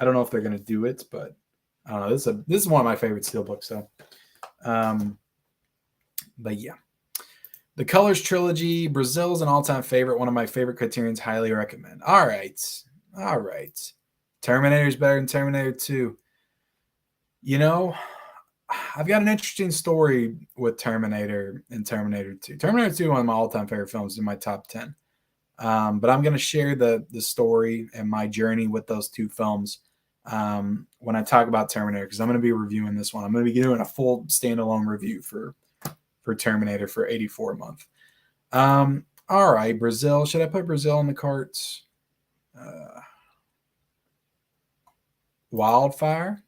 Speaker 1: don't know if they're going to do it, but I don't know. This is one of my favorite steelbooks. So, but yeah. The Colors Trilogy, Brazil's an all-time favorite. One of my favorite Criterions, highly recommend. All right. Terminator is better than Terminator 2. You know, I've got an interesting story with Terminator and Terminator 2. Terminator 2 is one of my all-time favorite films, in my top 10. But I'm going to share the story and my journey with those two films when I talk about Terminator, because I'm going to be reviewing this one. I'm going to be doing a full standalone review for Terminator for 84 a month. All right, Brazil. Should I put Brazil in the carts? Wildfire.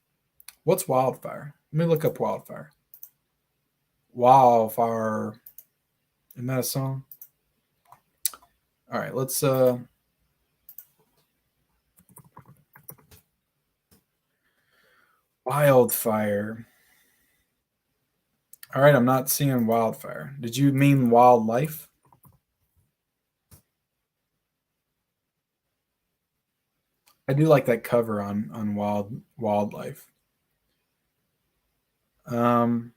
Speaker 1: What's Wildfire? Let me look up Wildfire. Wildfire. Isn't that a song? All right, let's Wildfire. All right, I'm not seeing Wildfire. Did you mean wildlife? I do like that cover on wildlife. All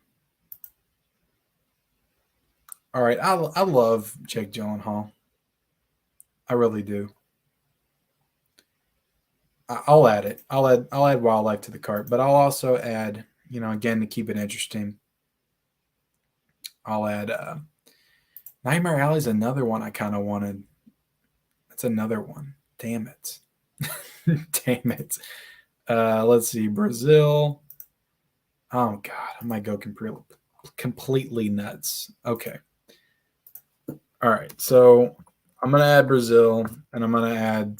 Speaker 1: right, I love Jake Gyllenhaal. I really do. I'll add it. I'll add wildlife to the cart, but I'll also add, again, to keep it interesting, I'll add Nightmare Alley is another one I kind of wanted. That's another one. Damn it. Damn it. Let's see. Brazil. Oh, God. I might go completely nuts. Okay. All right. So I'm going to add Brazil, and I'm going to add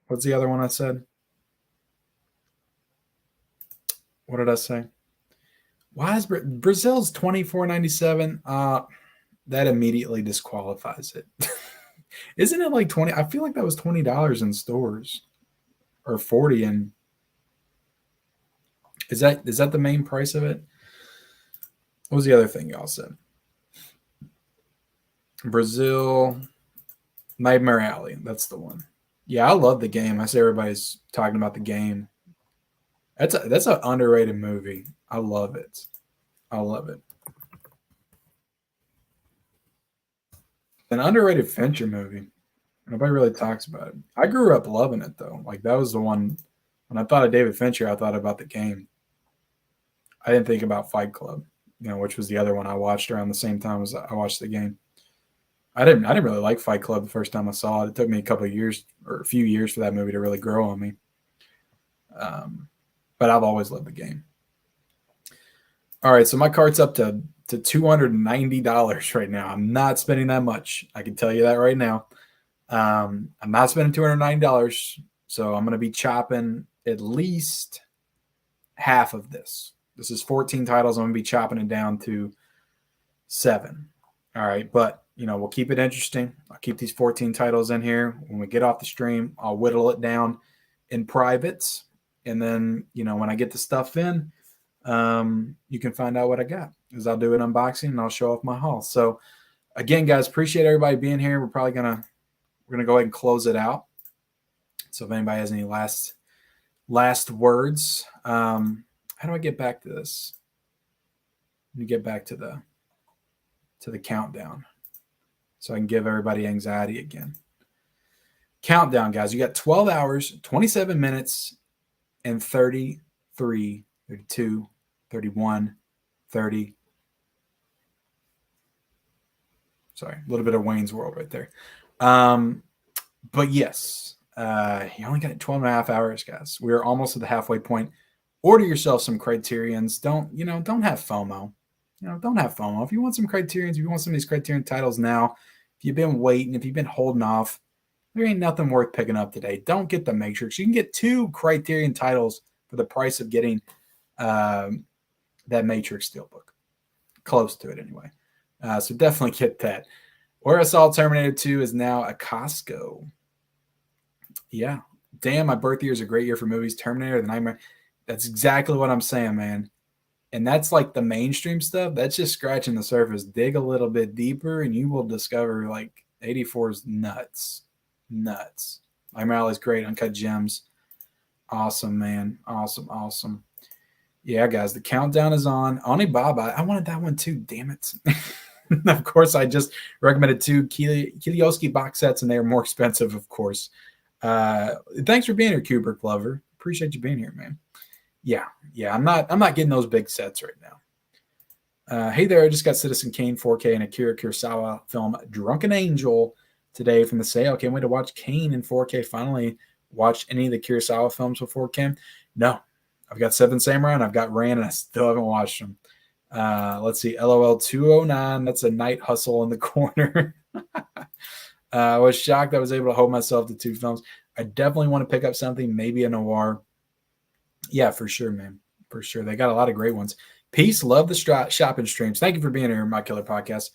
Speaker 1: what's the other one I said? What did I say? Why is Brazil's $24.97? That immediately disqualifies it. Isn't it like 20? I feel like that was $20 in stores, or 40. And is that the main price of it? What was the other thing y'all said? Brazil, Nightmare Alley. That's the one. Yeah, I love the game. I see everybody's talking about the game. That's an underrated movie. I love it. I love it. An underrated Fincher movie. Nobody really talks about it. I grew up loving it, though. Like, that was the one. When I thought of David Fincher, I thought about the game. I didn't think about Fight Club, which was the other one I watched around the same time as I watched the game. I didn't really like Fight Club the first time I saw it. It took me a few years for that movie to really grow on me. But I've always loved the game. All right, so my cart's up to $290 right now. I'm not spending that much. I can tell you that right now. I'm not spending $290, so I'm going to be chopping at least half of this. This is 14 titles. I'm going to be chopping it down to 7. All right, but we'll keep it interesting. I'll keep these 14 titles in here. When we get off the stream, I'll whittle it down in private, and then when I get the stuff in, you can find out what I got, because I'll do an unboxing and I'll show off my haul. So again, guys, appreciate everybody being here. We're gonna go ahead and close it out. So if anybody has any last words, how do I get back to this? Let me get back to the countdown so I can give everybody anxiety again. Countdown, guys. You got 12 hours, 27 minutes, and 33, 32, 31, 30. Sorry, a little bit of Wayne's World right there. But yes, you only got 12 and a half hours, guys. We're almost at the halfway point. Order yourself some Criterions. Don't have FOMO. Don't have FOMO. If you want some Criterions, if you want some of these Criterion titles now, if you've been waiting, if you've been holding off, there ain't nothing worth picking up today. Don't get the Matrix. You can get 2 Criterion titles for the price of getting that Matrix Steelbook. Close to it anyway. So definitely get that. Where I saw Terminator 2 is now a Costco. Yeah. Damn, my birth year is a great year for movies. Terminator, The Nightmare. That's exactly what I'm saying, man. And that's like the mainstream stuff. That's just scratching the surface. Dig a little bit deeper, and you will discover, like, 84 is nuts. Nuts. Nightmare Alley is great. Uncut Gems. Awesome, man. Awesome. Yeah, guys, the countdown is on. Onibaba. I wanted that one too. Damn it. Of course, I just recommended 2 Kiliowski box sets, and they are more expensive, of course. Thanks for being here, Kubrick Lover. Appreciate you being here, man. Yeah. I'm not getting those big sets right now. Hey there, I just got Citizen Kane 4K and Akira Kurosawa film Drunken Angel today from the sale. Can't wait to watch Kane in 4K. Finally watched any of the Kurosawa films before Kane. No, I've got Seven Samurai and I've got Ran and I still haven't watched them. Let's see, LOL 209. That's a night hustle in the corner. I was shocked I was able to hold myself to 2 films. I definitely want to pick up something, maybe a noir. Yeah, for sure, man. For sure. They got a lot of great ones. Peace. Love the shopping streams. Thank you for being here, My Killer Podcast.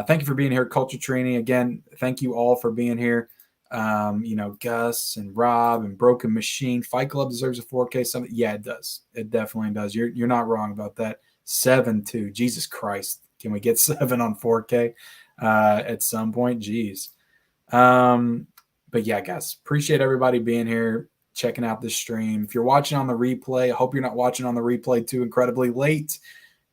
Speaker 1: Thank you for being here, Culture Training. Again, thank you all for being here. Gus and Rob and Broken Machine. Fight Club deserves a 4K. Something. Yeah, it does. It definitely does. You're not wrong about that. 7 too. Jesus Christ. Can we get 7 on 4K at some point? Jeez. But yeah, guys, appreciate everybody being here, checking out this stream. If you're watching on the replay, I hope you're not watching on the replay too incredibly late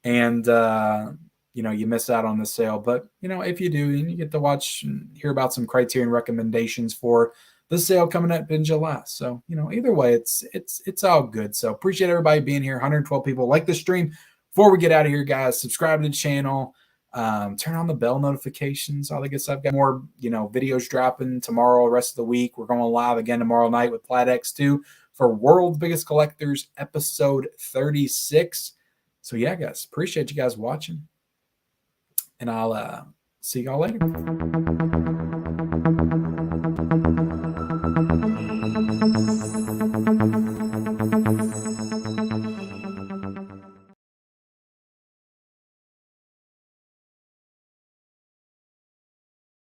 Speaker 1: and you miss out on the sale. But if you do, you get to watch and hear about some Criterion recommendations for the sale coming up in July. So either way, it's all good. So appreciate everybody being here. 112 people like the stream. Before we get out of here, guys, subscribe to the channel. Turn on the bell notifications, all that good stuff. Got more, videos dropping tomorrow, rest of the week. We're going live again tomorrow night with Plaid X2 for World's Biggest Collectors, episode 36. So yeah, guys, appreciate you guys watching. And I'll see y'all later.